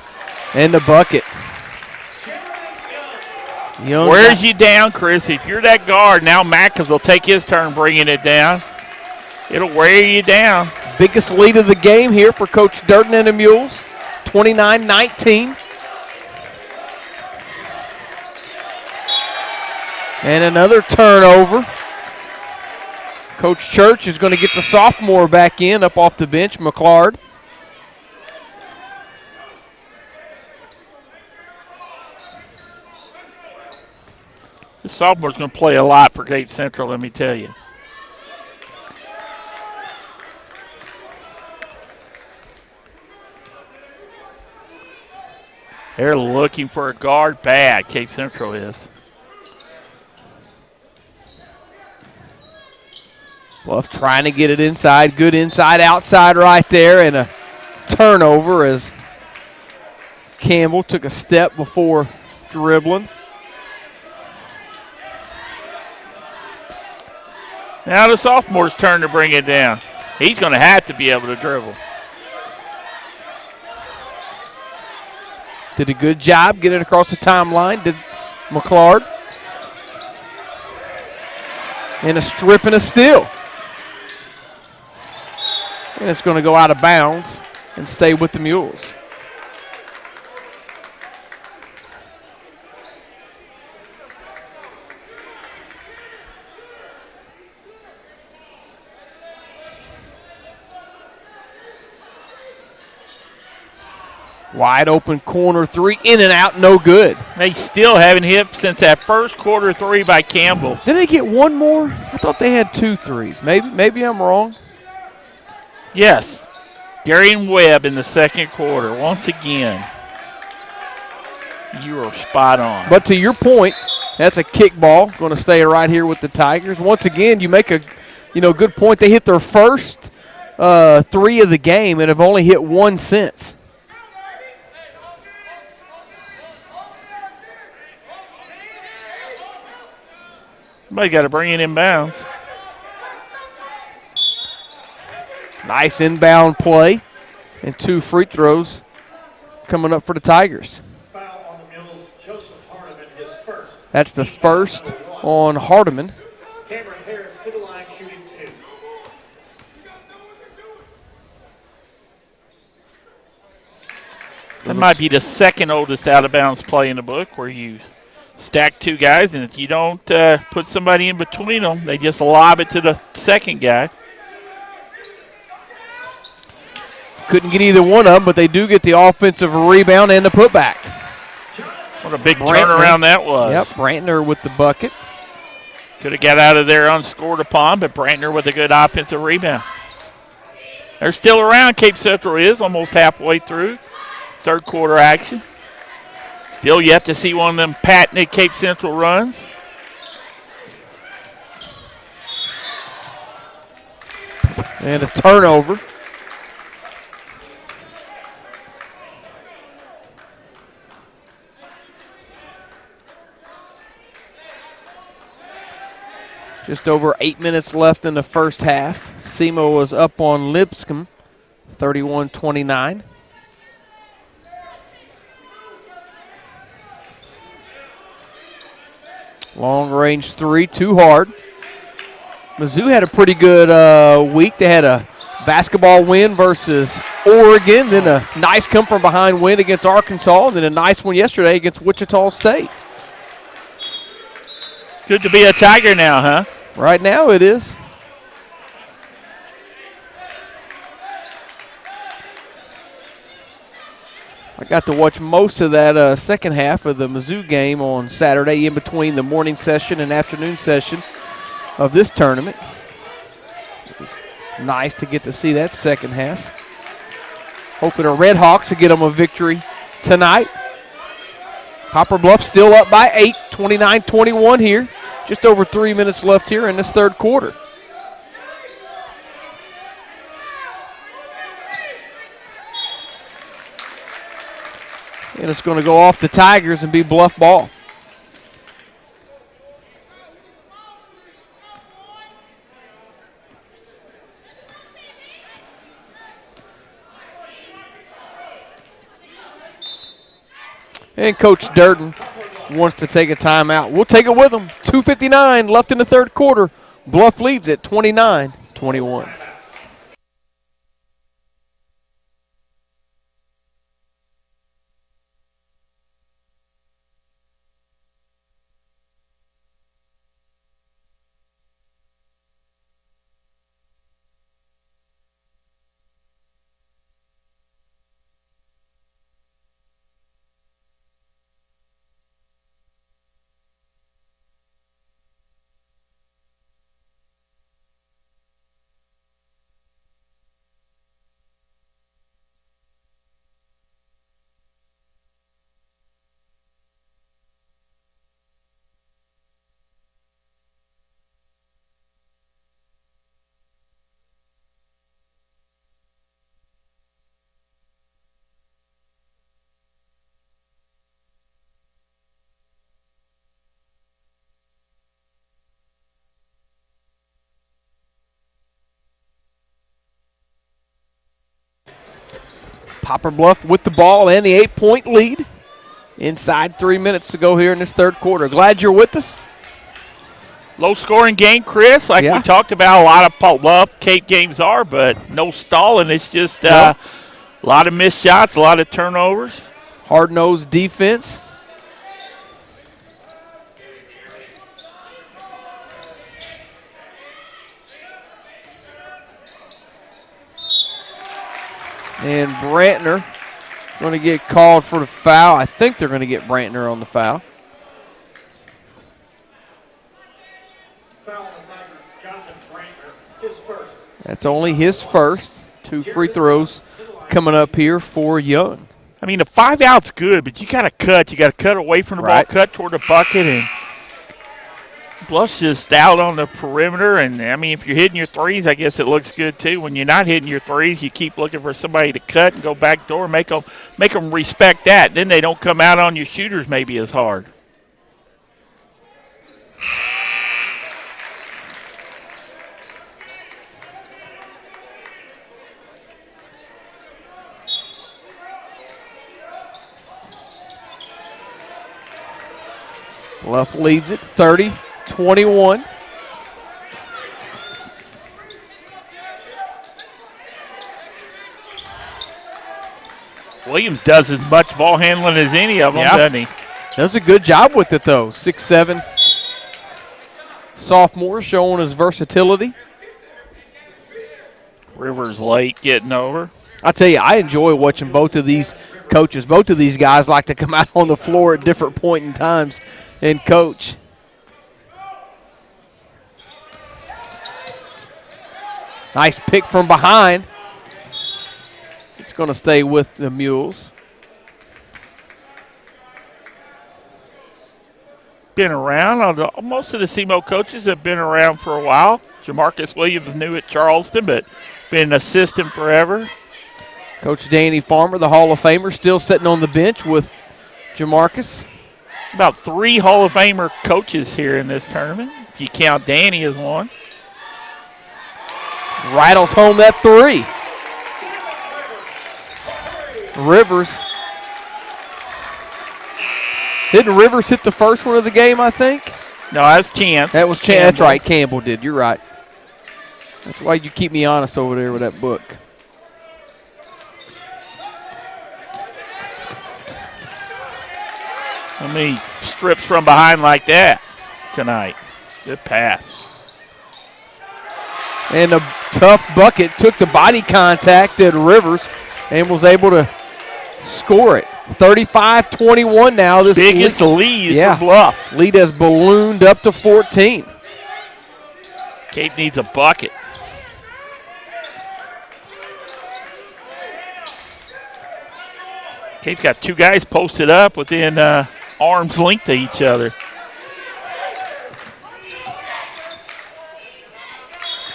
And the bucket. Wears you down, Chris. If you're that guard, now Mackins will take his turn bringing it down. It'll wear you down. Biggest lead of the game here for Coach Durden and the Mules, 29-19. And another turnover. Coach Church is going to get the sophomore back in up off the bench, McClard. sophomore's going to play a lot for Cape Central, let me tell you. They're looking for a guard bad, Cape Central is. Bluff trying to get it inside. Good inside-outside right there, and a turnover as Campbell took a step before dribbling. Now the sophomore's turn to bring it down. He's going to have to be able to dribble. Did a good job getting it across the timeline. Did McClard. And a strip and a steal. And it's going to go out of bounds and stay with the Mules. Wide open corner three, in and out, no good. They still haven't hit since that first quarter three by Campbell. Did they get one more? I thought they had 2 threes. Maybe I'm wrong. Yes. Darian Webb in the second quarter. Once again, you are spot on. But to your point, that's a kickball. Going to stay right here with the Tigers. Once again, you make a good point. They hit their first 3 of the game and have only hit 1 since. Somebody got to bring it inbounds. Nice inbound play and 2 free throws coming up for the Tigers. Foul on the Mules, Joseph Hardiman, his first. That's the first on Hardiman. Cameron Harris to the line, shooting 2. That might be the second oldest out-of-bounds play in the book where you stack 2 guys, and if you don't put somebody in between them, they just lob it to the second guy. Couldn't get either one of them, but they do get the offensive rebound and the putback. What a big turnaround that was. Yep, Brantner with the bucket. Could have got out of there unscored upon, but Brantner with a good offensive rebound. They're still around. Cape Central is almost halfway through third quarter action. Still yet to see one of them patented Cape Central runs. And a turnover. Just over 8 minutes left in the first half. SEMO was up on Lipscomb, 31-29. Long range 3, too hard. Mizzou had a pretty good week. They had a basketball win versus Oregon, then a nice come from behind win against Arkansas, and then a nice one yesterday against Wichita State. Good to be a Tiger now, huh? Right now it is. I got to watch most of that second half of the Mizzou game on Saturday in between the morning session and afternoon session of this tournament. It was nice to get to see that second half. Hopefully the Red Hawks will get them a victory tonight. Poplar Bluff still up by 8, 29-21 here. Just over 3 minutes left here in this third quarter. And it's going to go off the Tigers and be Bluff ball. And Coach Durden wants to take a timeout. We'll take it with him. 2:59 left in the third quarter. Bluff leads it 29-21. Poplar Bluff with the ball and the 8-point lead. Inside 3 minutes to go here in this third quarter. Glad you're with us. Low-scoring game, Chris, like we talked about. A lot of Bluff Cape games are, but no stalling. It's just a lot of missed shots, a lot of turnovers. Hard-nosed defense. And Brantner going to get called for the foul. I think they're going to get Brantner on the foul. That's only his first. 2 free throws coming up here for Young. I mean, the 5 out's good, but you got to cut. You got to cut away from the ball, cut toward the bucket, and Bluff's just out on the perimeter. And, I mean, if you're hitting your threes, I guess it looks good too. When you're not hitting your threes, you keep looking for somebody to cut and go back door, make them respect that. Then they don't come out on your shooters maybe as hard. Bluff leads it 30-21. Williams does as much ball handling as any of them, doesn't he? Does a good job with it, though. 6'7" sophomore showing his versatility. Rivers late getting over. I tell you, I enjoy watching both of these coaches. Both of these guys like to come out on the floor at different points in times and coach. Nice pick from behind. It's going to stay with the Mules. Been around. Most of the SEMO coaches have been around for a while. Jamarcus Williams new at Charleston, but been an assistant forever. Coach Danny Farmer, the Hall of Famer, still sitting on the bench with Jamarcus. About 3 Hall of Famer coaches here in this tournament, if you count Danny as one. Rattles home that 3. Rivers. Didn't Rivers hit the first one of the game, I think? No, that was Chance. That was Chance. That's right, Campbell did. You're right. That's why you keep me honest over there with that book. How many strips from behind like that tonight? Good pass. And a tough bucket took the body contact at Rivers and was able to score it. 35-21 now. This biggest lead for Bluff. Lead has ballooned up to 14. Cape needs a bucket. Cape's got 2 guys posted up within arm's length of each other.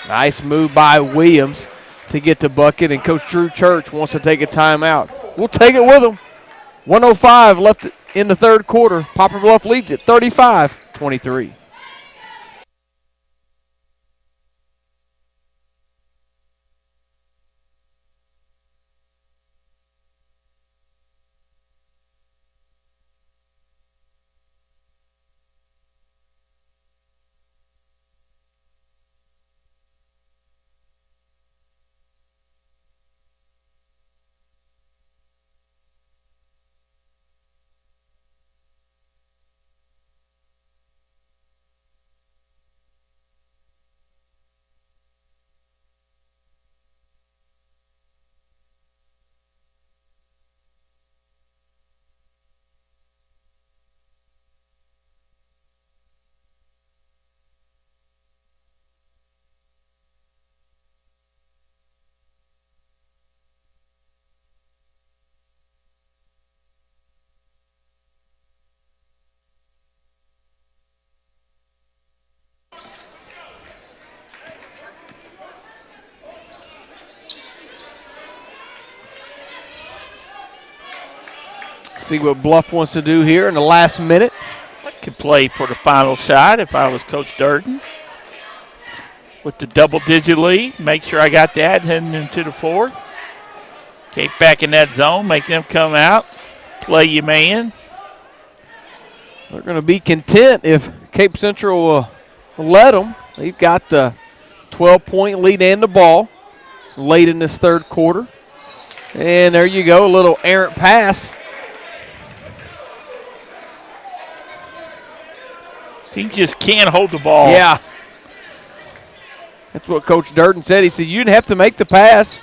Nice move by Williams to get the bucket, and Coach Drew Church wants to take a timeout. We'll take it with him. 1:05 left in the third quarter. Poplar Bluff leads it 35-23. See what Bluff wants to do here in the last minute. I could play for the final shot if I was Coach Durden. With the double-digit lead, make sure I got that heading into the fourth. Cape back in that zone, make them come out, play you man. They're going to be content if Cape Central will let them. They've got the 12-point lead and the ball late in this third quarter. And there you go, a little errant pass. Team just can't hold the ball. Yeah. That's what Coach Durden said. He said, you didn't have to make the pass.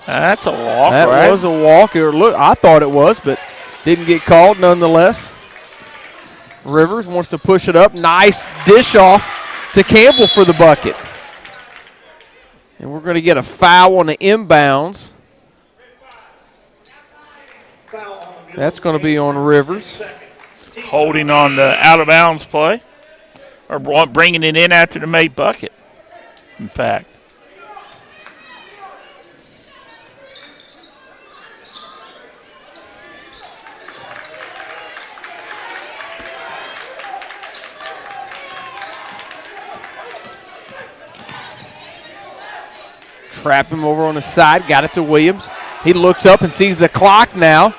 That's a walk, That right? was a walk. I thought it was, but didn't get called nonetheless. Rivers wants to push it up. Nice dish off to Campbell for the bucket. And we're going to get a foul on the inbounds. That's going to be on Rivers. Holding on the out-of-bounds play. Or bringing it in after the made bucket, in fact. Trap him over on the side. Got it to Williams. He looks up and sees the clock now.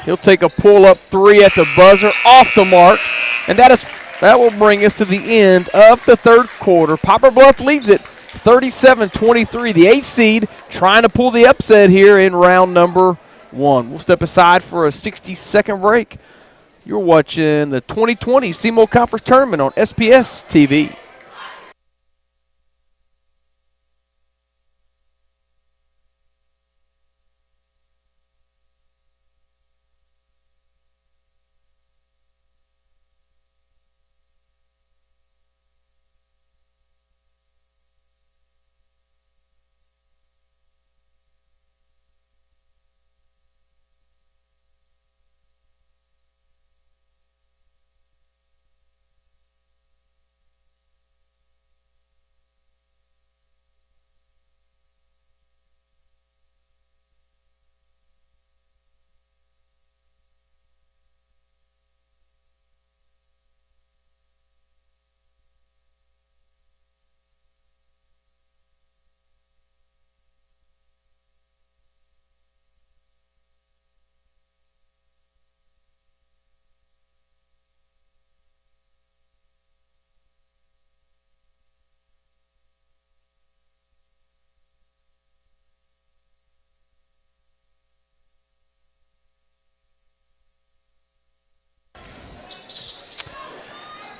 He'll take a pull-up three at the buzzer, off the mark. And that will bring us to the end of the third quarter. Poplar Bluff leads it 37-23. The 8th seed trying to pull the upset here in round number 1. We'll step aside for a 60-second break. You're watching the 2020 SEMO Conference Tournament on SPS TV.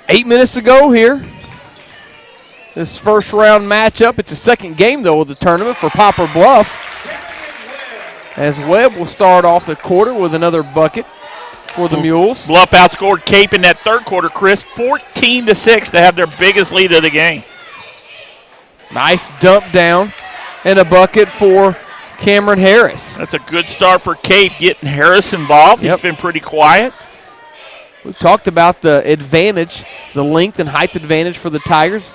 Eight minutes to go here. This first round matchup. It's a second game, though, of the tournament for Poplar Bluff. As Webb will start off the quarter with another bucket for the Mules. Bluff outscored Cape in that third quarter, Chris, 14-6 to have their biggest lead of the game. Nice dump down and a bucket for Cameron Harris. That's a good start for Cape, getting Harris involved. Yep. He's been pretty quiet. We've talked about the advantage, the length and height advantage for the Tigers.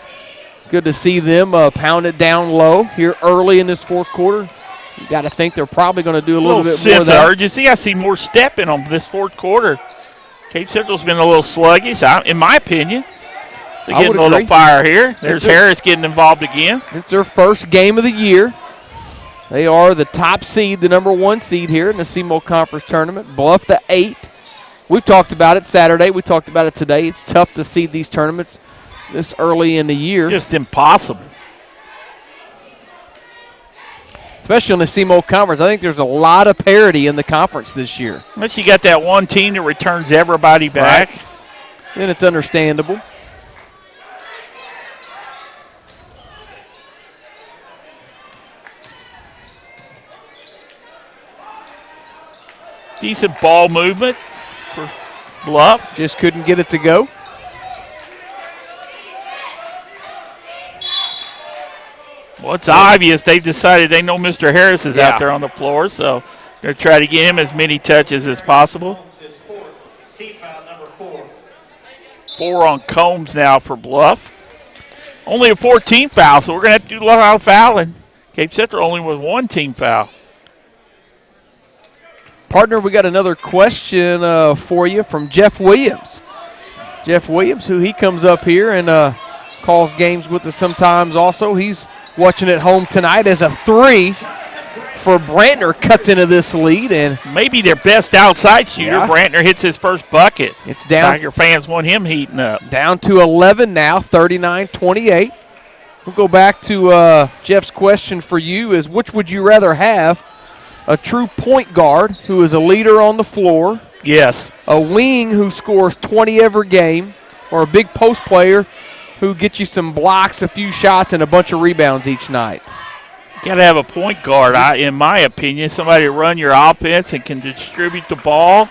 Good to see them pound it down low here early in this fourth quarter. You got to think they're probably going to do a little bit more sense of that. of urgency. I see more stepping on this fourth quarter. Cape Central's been a little sluggish, in my opinion. So getting a little fire here. There's Harris getting involved again. It's their first game of the year. They are the top seed, the number 1 seed here in the SEMO Conference Tournament. Bluff the 8. We've talked about it Saturday. We talked about it today. It's tough to seed these tournaments this early in the year. Just impossible. Especially in the SEMO Conference. I think there's a lot of parity in the conference this year. Unless you got that one team that returns everybody back. Right. Then it's understandable. Decent ball movement for Bluff. Just couldn't get it to go. Well, it's obvious they've decided they know Mr. Harris is out there on the floor, so they're trying to get him as many touches as possible. 4 on Combs now for Bluff. Only a 14 foul, so we're going to have to do a lot of fouling. Cape Central only with 1 team foul. Partner, we got another question for you from Jeff Williams. Jeff Williams, who he comes up here and calls games with us sometimes also. He's watching at home tonight as a 3 for Brantner cuts into this lead, and maybe their best outside shooter. Yeah. Brantner hits his first bucket. It's down. Tiger fans want him heating up. Down to 11 now, 39-28. We'll go back to Jeff's question for you is which would you rather have, a true point guard who is a leader on the floor, Yes. a wing who scores 20 every game, or a big post player who gets you some blocks, a few shots, and a bunch of rebounds each night? Got to have a point guard, in my opinion, somebody to run your offense and can distribute the ball.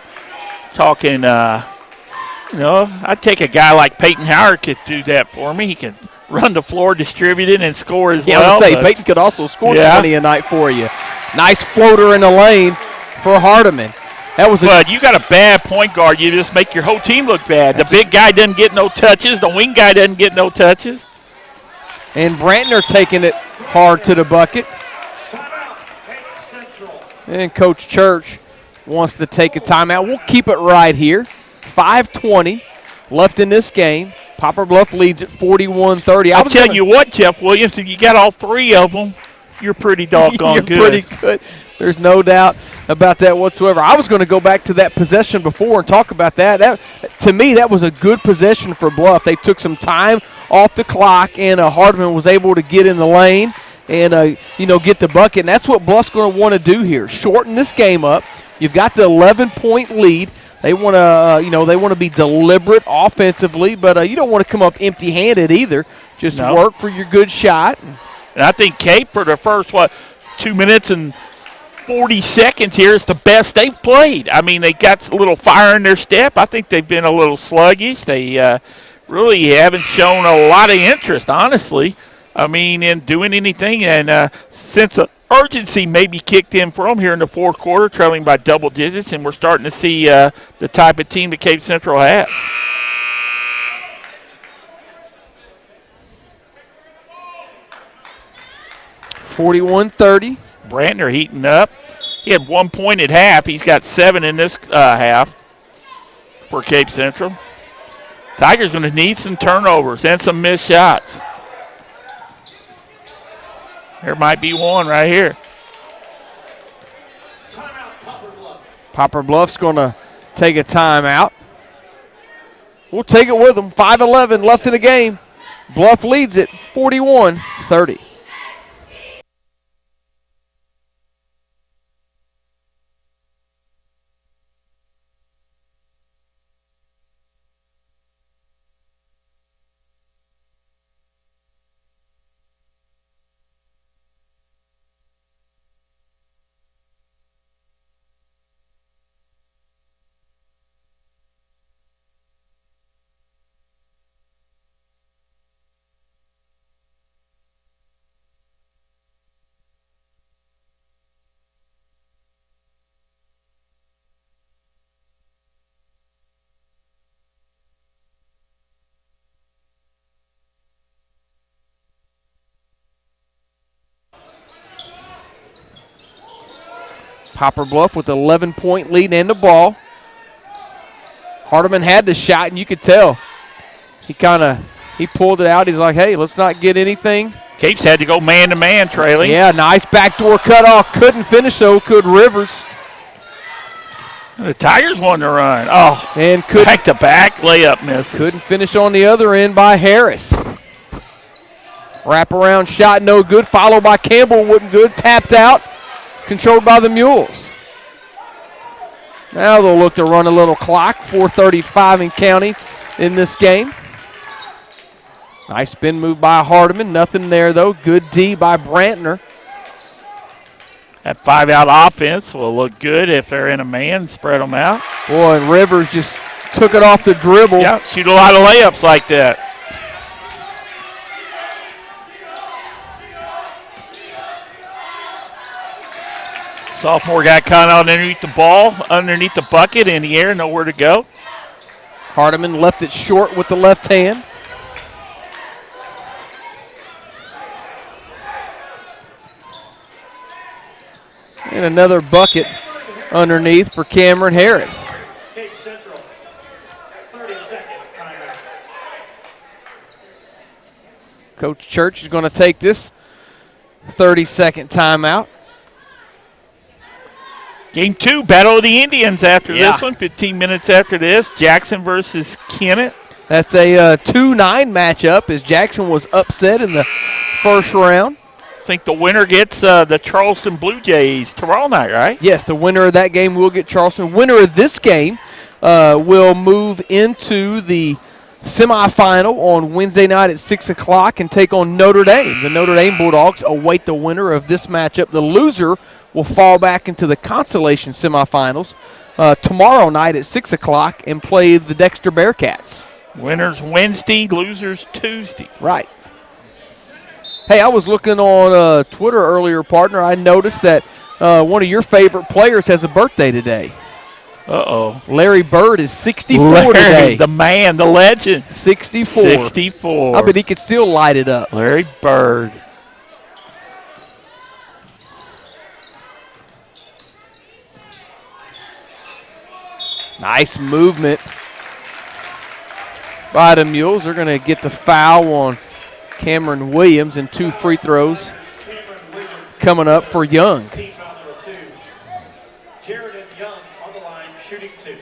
Talking, I'd take a guy like Peyton Howard could do that for me. He can run the floor, distribute it, and score as well. I would say Peyton could also score 20 a night for you. Nice floater in the lane for Hardiman. But you got a bad point guard, you just make your whole team look bad. The big guy doesn't get no touches. The wing guy doesn't get no touches. And Brantner taking it hard to the bucket. And Coach Church wants to take a timeout. We'll keep it right here. 5:20 left in this game. Poplar Bluff leads at 41-30. I'll tell you what, Jeff Williams, if you got all three of them, you're pretty doggone good. You're pretty good. There's no doubt about that whatsoever. I was going to go back to that possession before and talk about that. To me, that was a good possession for Bluff. They took some time off the clock, and Hardiman was able to get in the lane and get the bucket. And that's what Bluff's going to want to do here. Shorten this game up. You've got the 11-point lead. They want to, be deliberate offensively, but you don't want to come up empty-handed either. Just work for your good shot. And I think Cape for the first 2 minutes and 40 seconds here is the best they've played. I mean, they got a little fire in their step. I think they've been a little sluggish. They really haven't shown a lot of interest, honestly. I mean, in doing anything. And since urgency maybe kicked in for them here in the fourth quarter, trailing by double digits, and we're starting to see the type of team that Cape Central has. (41-30). Brantner heating up. He had 1 point at half. He's got 7 in this half for Cape Central. Tigers going to need some turnovers and some missed shots. There might be one right here. Poplar Bluff's going to take a timeout. We'll take it with them. 5:11 left in the game. Bluff leads it 41-30. Poplar Bluff with 11-point lead and the ball. Hardiman had the shot, and you could tell he pulled it out. He's like, hey, let's not get anything. Cape's had to go man-to-man trailing. Yeah, nice backdoor cutoff. Couldn't finish, though, could Rivers. The Tigers won the run. Oh, and back-to-back layup misses. Couldn't finish on the other end by Harris. Wraparound shot, no good. Followed by Campbell, wasn't good. Tapped out. Controlled by the Mules. Now they'll look to run a little clock. 4:35 and counting in this game. Nice spin move by Hardiman. Nothing there, though. Good D by Brantner. That 5-out offense will look good if they're in a man. Spread them out. Boy, and Rivers just took it off the dribble. Yeah, shoot a lot of layups like that. Sophomore got caught out underneath the ball, underneath the bucket, in the air, nowhere to go. Hardiman left it short with the left hand. And another bucket underneath for Cameron Harris. Cape Central, 30-second timeout. Coach Church is going to take this 30-second timeout. Game 2, Battle of the Indians after Yeah. this one. 15 minutes after this, Jackson versus Kennett. That's a 2-9 matchup as Jackson was upset in the first round. I think the winner gets the Charleston Blue Jays tomorrow night, right? Yes, the winner of that game will get Charleston. Winner of this game will move into the semifinal on Wednesday night at 6 o'clock and take on Notre Dame. The Notre Dame Bulldogs await the winner of this matchup. The loser will fall back into the consolation semifinals tomorrow night at 6 o'clock and play the Dexter Bearcats. Winners Wednesday, losers Tuesday. Right. Hey, I was looking on Twitter earlier, partner. I noticed that one of your favorite players has a birthday today. Uh-oh. Larry Bird is 64 Larry, today. the man, the legend. 64. 64. I bet he could still light it up. Larry Bird. Nice movement by the Mules. They're going to get the foul on Cameron Williams and 2 free throws coming up for Young. Team foul number 2. Jared and Young on the line, shooting 2.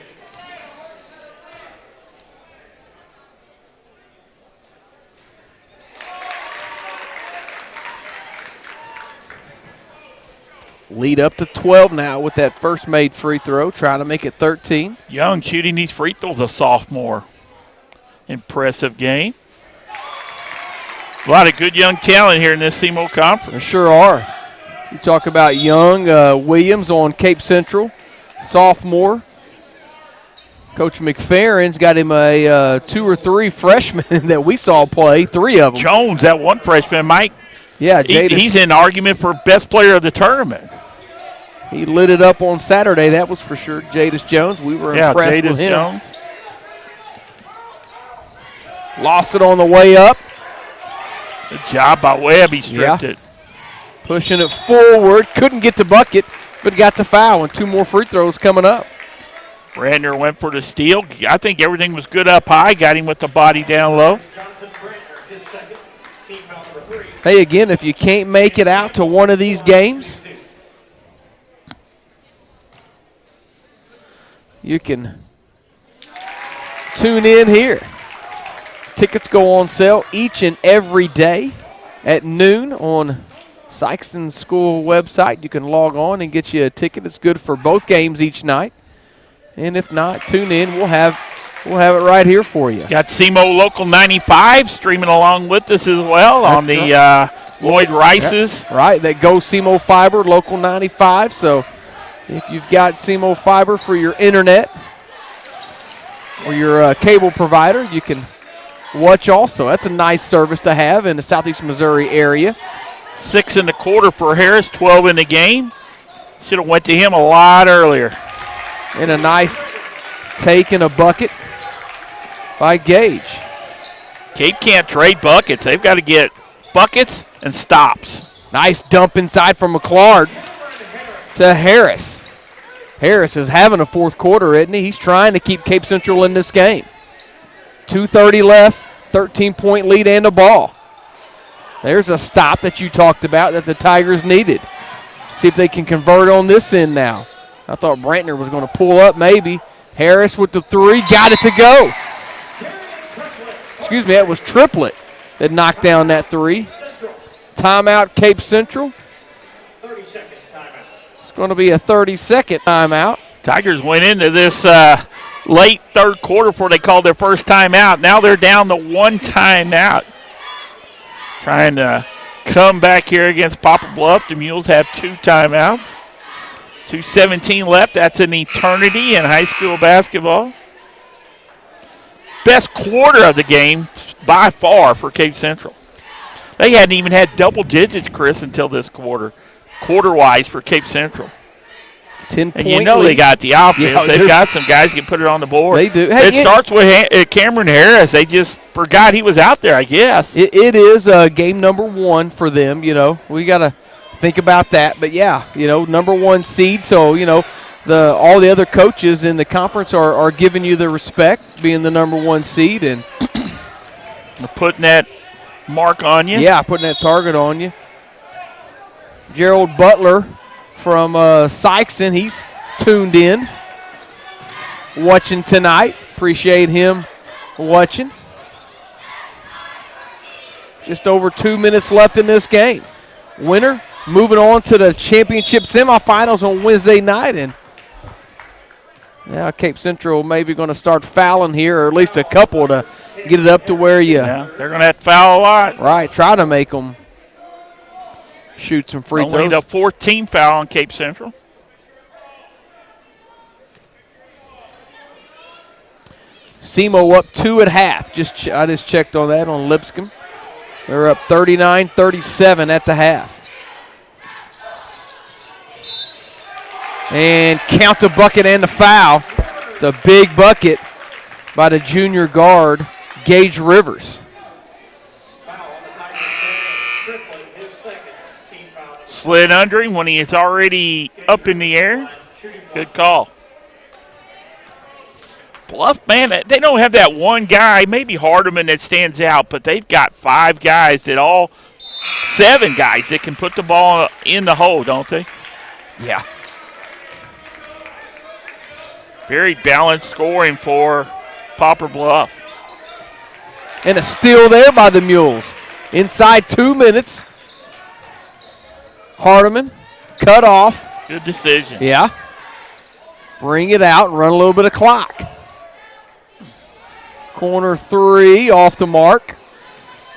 Lead up to 12 now with that first made free throw, trying to make it 13. Young shooting these free throws, a sophomore. Impressive game. A lot of good young talent here in this SEMO conference. There sure are. You talk about Young, Williams on Cape Central, sophomore. Coach McFerrin's got him a 2 or 3 freshmen that we saw play, 3 of them. Jones, that one freshman, Mike. Yeah, He's in argument for best player of the tournament. He lit it up on Saturday, that was for sure. Jadis Jones, we were impressed Jadis with him. Jones. Lost it on the way up. Good job by Webb. He stripped it. Pushing it forward. Couldn't get the bucket, but got the foul, and 2 more free throws coming up. Brandner went for the steal. I think everything was good up high. Got him with the body down low. Jonathan Brandner, his second. Team foul number 3. Hey, again, if you can't make it out to one of these games, you can tune in here. Tickets go on sale each and every day at noon on Sykeston School website. You can log on and get you a ticket. It's good for both games each night. And if not, tune in. We'll have it right here for you. Got SEMO Local 95 streaming along with us as well on the Lloyd Rice's. Yep. Right, that Go SEMO Fiber, Local 95. So if you've got SEMO Fiber for your internet or your cable provider, you can watch also. That's a nice service to have in the Southeast Missouri area. 6 in the quarter for Harris, 12 in the game. Should have went to him a lot earlier. And a nice take and a bucket by Gage. Cape can't trade buckets. They've got to get buckets and stops. Nice dump inside from McClard to Harris. Harris is having a fourth quarter, isn't he? He's trying to keep Cape Central in this game. 2:30 left, 13-point lead and a ball. There's a stop that you talked about that the Tigers needed. See if they can convert on this end now. I thought Brantner was going to pull up maybe. Harris with the 3, got it to go. Excuse me, that was Triplett that knocked down that 3. Timeout, Cape Central. 30-second timeout. It's going to be a 30-second timeout. Tigers went into this late third quarter before they called their first timeout. Now they're down to 1 timeout. Trying to come back here against Poplar Bluff. The Mules have 2 timeouts. 2:17 left. That's an eternity in high school basketball. Best quarter of the game by far for Cape Central. They hadn't even had double digits, Chris, until this quarter, quarter-wise for Cape Central. 10-point And you know lead. they got the offense. Yeah, They've got some guys who can put it on the board. They do. Hey, It starts with Cameron Harris. They just forgot he was out there, I guess. It is game number 1 for them, you know. We got to think about that. But, yeah, you know, number 1 seed. So, you know, all the other coaches in the conference are giving you the respect, being the number 1 seed. And They're putting that mark on you. yeah, putting that target on you. Gerald Butler from Sykeston, he's tuned in, watching tonight. Appreciate him watching. Just over 2 minutes left in this game. Winner moving on to the championship semifinals on Wednesday night. And now Cape Central maybe going to start fouling here, or at least a couple to get it up to where you. Yeah, they're going to have to foul a lot. Right, try to make them shoot some free Only throws. the 14th foul on Cape Central. SEMO up 2 at half. I just checked on that on Lipscomb. They're up 39-37 at the half. And count the bucket and the foul. It's a big bucket by the junior guard, Gage Rivers. Slid under him when he is already up in the air. Good call. Bluff, man, they don't have that one guy, maybe Hardeman, that stands out, but they've got 5 guys that 7 guys that can put the ball in the hole, don't they? Yeah. Very balanced scoring for Poplar Bluff. And a steal there by the Mules. Inside 2 minutes. Hardeman, cut off. Good decision. Yeah. Bring it out and run a little bit of clock. Corner 3 off the mark.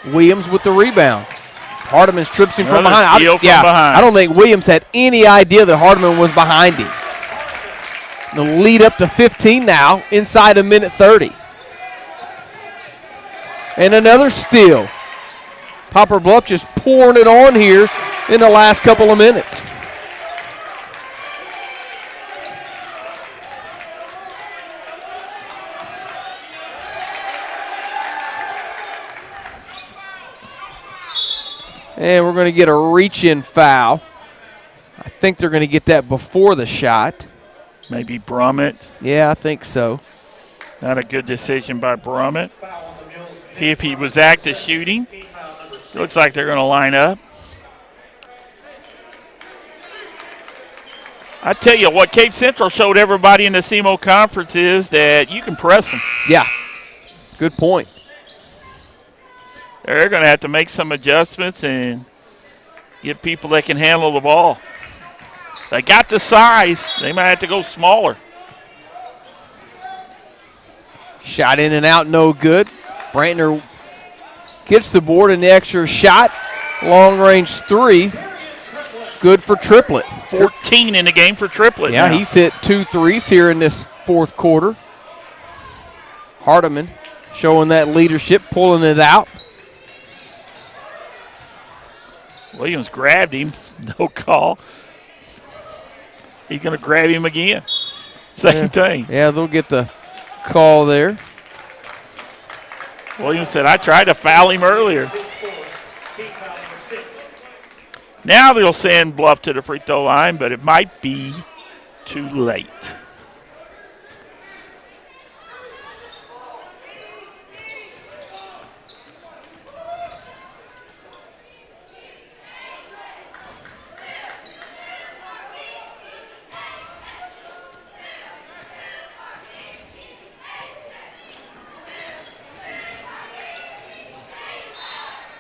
Williams with the rebound. Hardeman trips him from behind. Behind. I don't think Williams had any idea that Hardeman was behind him. The lead up to 15 now, inside a minute 30. And another steal. Poplar Bluff just pouring it on here in the last couple of minutes. And we're going to get a reach-in foul. I think they're going to get that before the shot. Maybe Brummett. Yeah, I think so. Not a good decision by Brummett. See if he was active shooting. Looks like they're going to line up. I tell you what, Cape Central showed everybody in the SEMO conference is that you can press them. Yeah, good point. They're going to have to make some adjustments and get people that can handle the ball. They got the size. They might have to go smaller. Shot in and out, no good. Brantner gets the board and the extra shot. Long range 3. Good for Triplet. 14 in the game for Triplet. Yeah, now. he's hit 2 threes here in this fourth quarter. Hardeman showing that leadership, pulling it out. Williams grabbed him. No call. He's going to grab him again. Same thing. Yeah, they'll get the call there. Williams said, I tried to foul him earlier. Now they'll send Bluff to the free throw line, but it might be too late.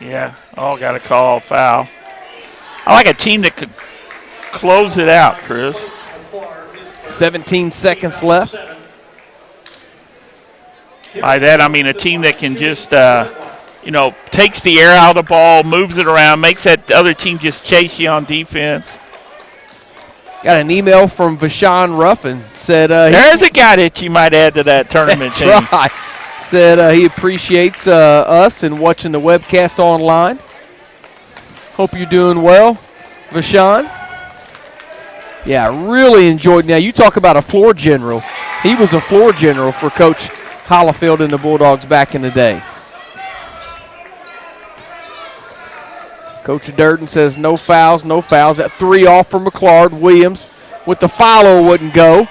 Yeah, all got a call, foul. I like a team that could close it out, Chris. 17 seconds left. By that, I mean a team that can just, takes the air out of the ball, moves it around, makes that other team just chase you on defense. Got an email from Vashawn Ruffin. Said there's a guy that you might add to that tournament team. Right. Said he appreciates us and watching the webcast online. Hope you're doing well, Vashawn. Yeah, really enjoyed. Now, you talk about a floor general. He was a floor general for Coach Hollifield and the Bulldogs back in the day. Coach Durden says no fouls, no fouls. That 3 off for McClard. Williams with the follow wouldn't go.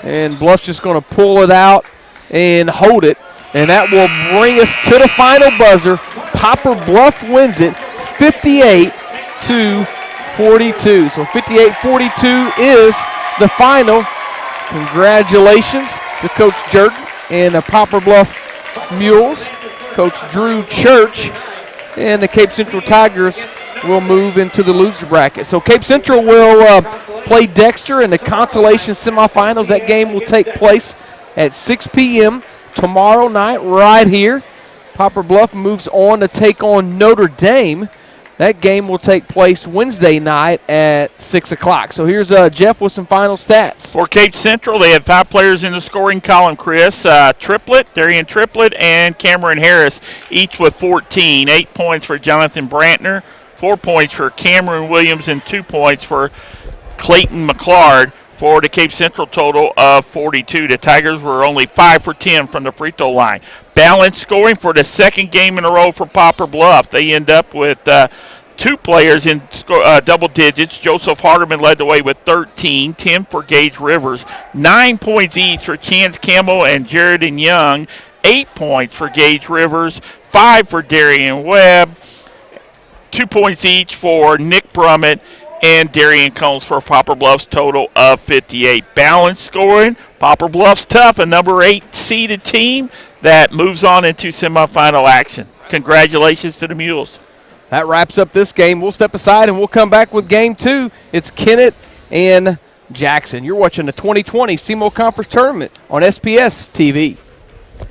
And Bluff's just going to pull it out and hold it. And that will bring us to the final buzzer. Poplar Bluff wins it 58-54. 58-42. So 58-42 is the final. Congratulations to Coach Jordan and the Poplar Bluff Mules, Coach Drew Church, and the Cape Central Tigers will move into the loser bracket. So Cape Central will play Dexter in the consolation semifinals. That game will take place at 6 p.m. tomorrow night right here. Poplar Bluff moves on to take on Notre Dame. That game will take place Wednesday night at 6 o'clock. So here's Jeff with some final stats. For Cape Central, they had 5 players in the scoring column, Chris. Darian Triplett, and Cameron Harris, each with 14. 8 points for Jonathan Brantner, 4 points for Cameron Williams, and 2 points for Clayton McClard for the Cape Central total of 42. The Tigers were only 5 for 10 from the free throw line. Balanced scoring for the second game in a row for Poplar Bluff. They end up with 2 players in double digits. Joseph Hardeman led the way with 13, 10 for Gage Rivers, 9 points each for Chance Campbell and Jared and Young, 8 points for Gage Rivers, 5 for Darian Webb, 2 points each for Nick Brummett and Darian Combs for Poplar Bluff's total of 58. Balanced scoring. Poplar Bluff's tough, a number 8 seeded team that moves on into semifinal action. Congratulations to the Mules. That wraps up this game. We'll step aside and we'll come back with game 2. It's Kennett and Jackson. You're watching the 2020 SEMO Conference Tournament on SPS TV.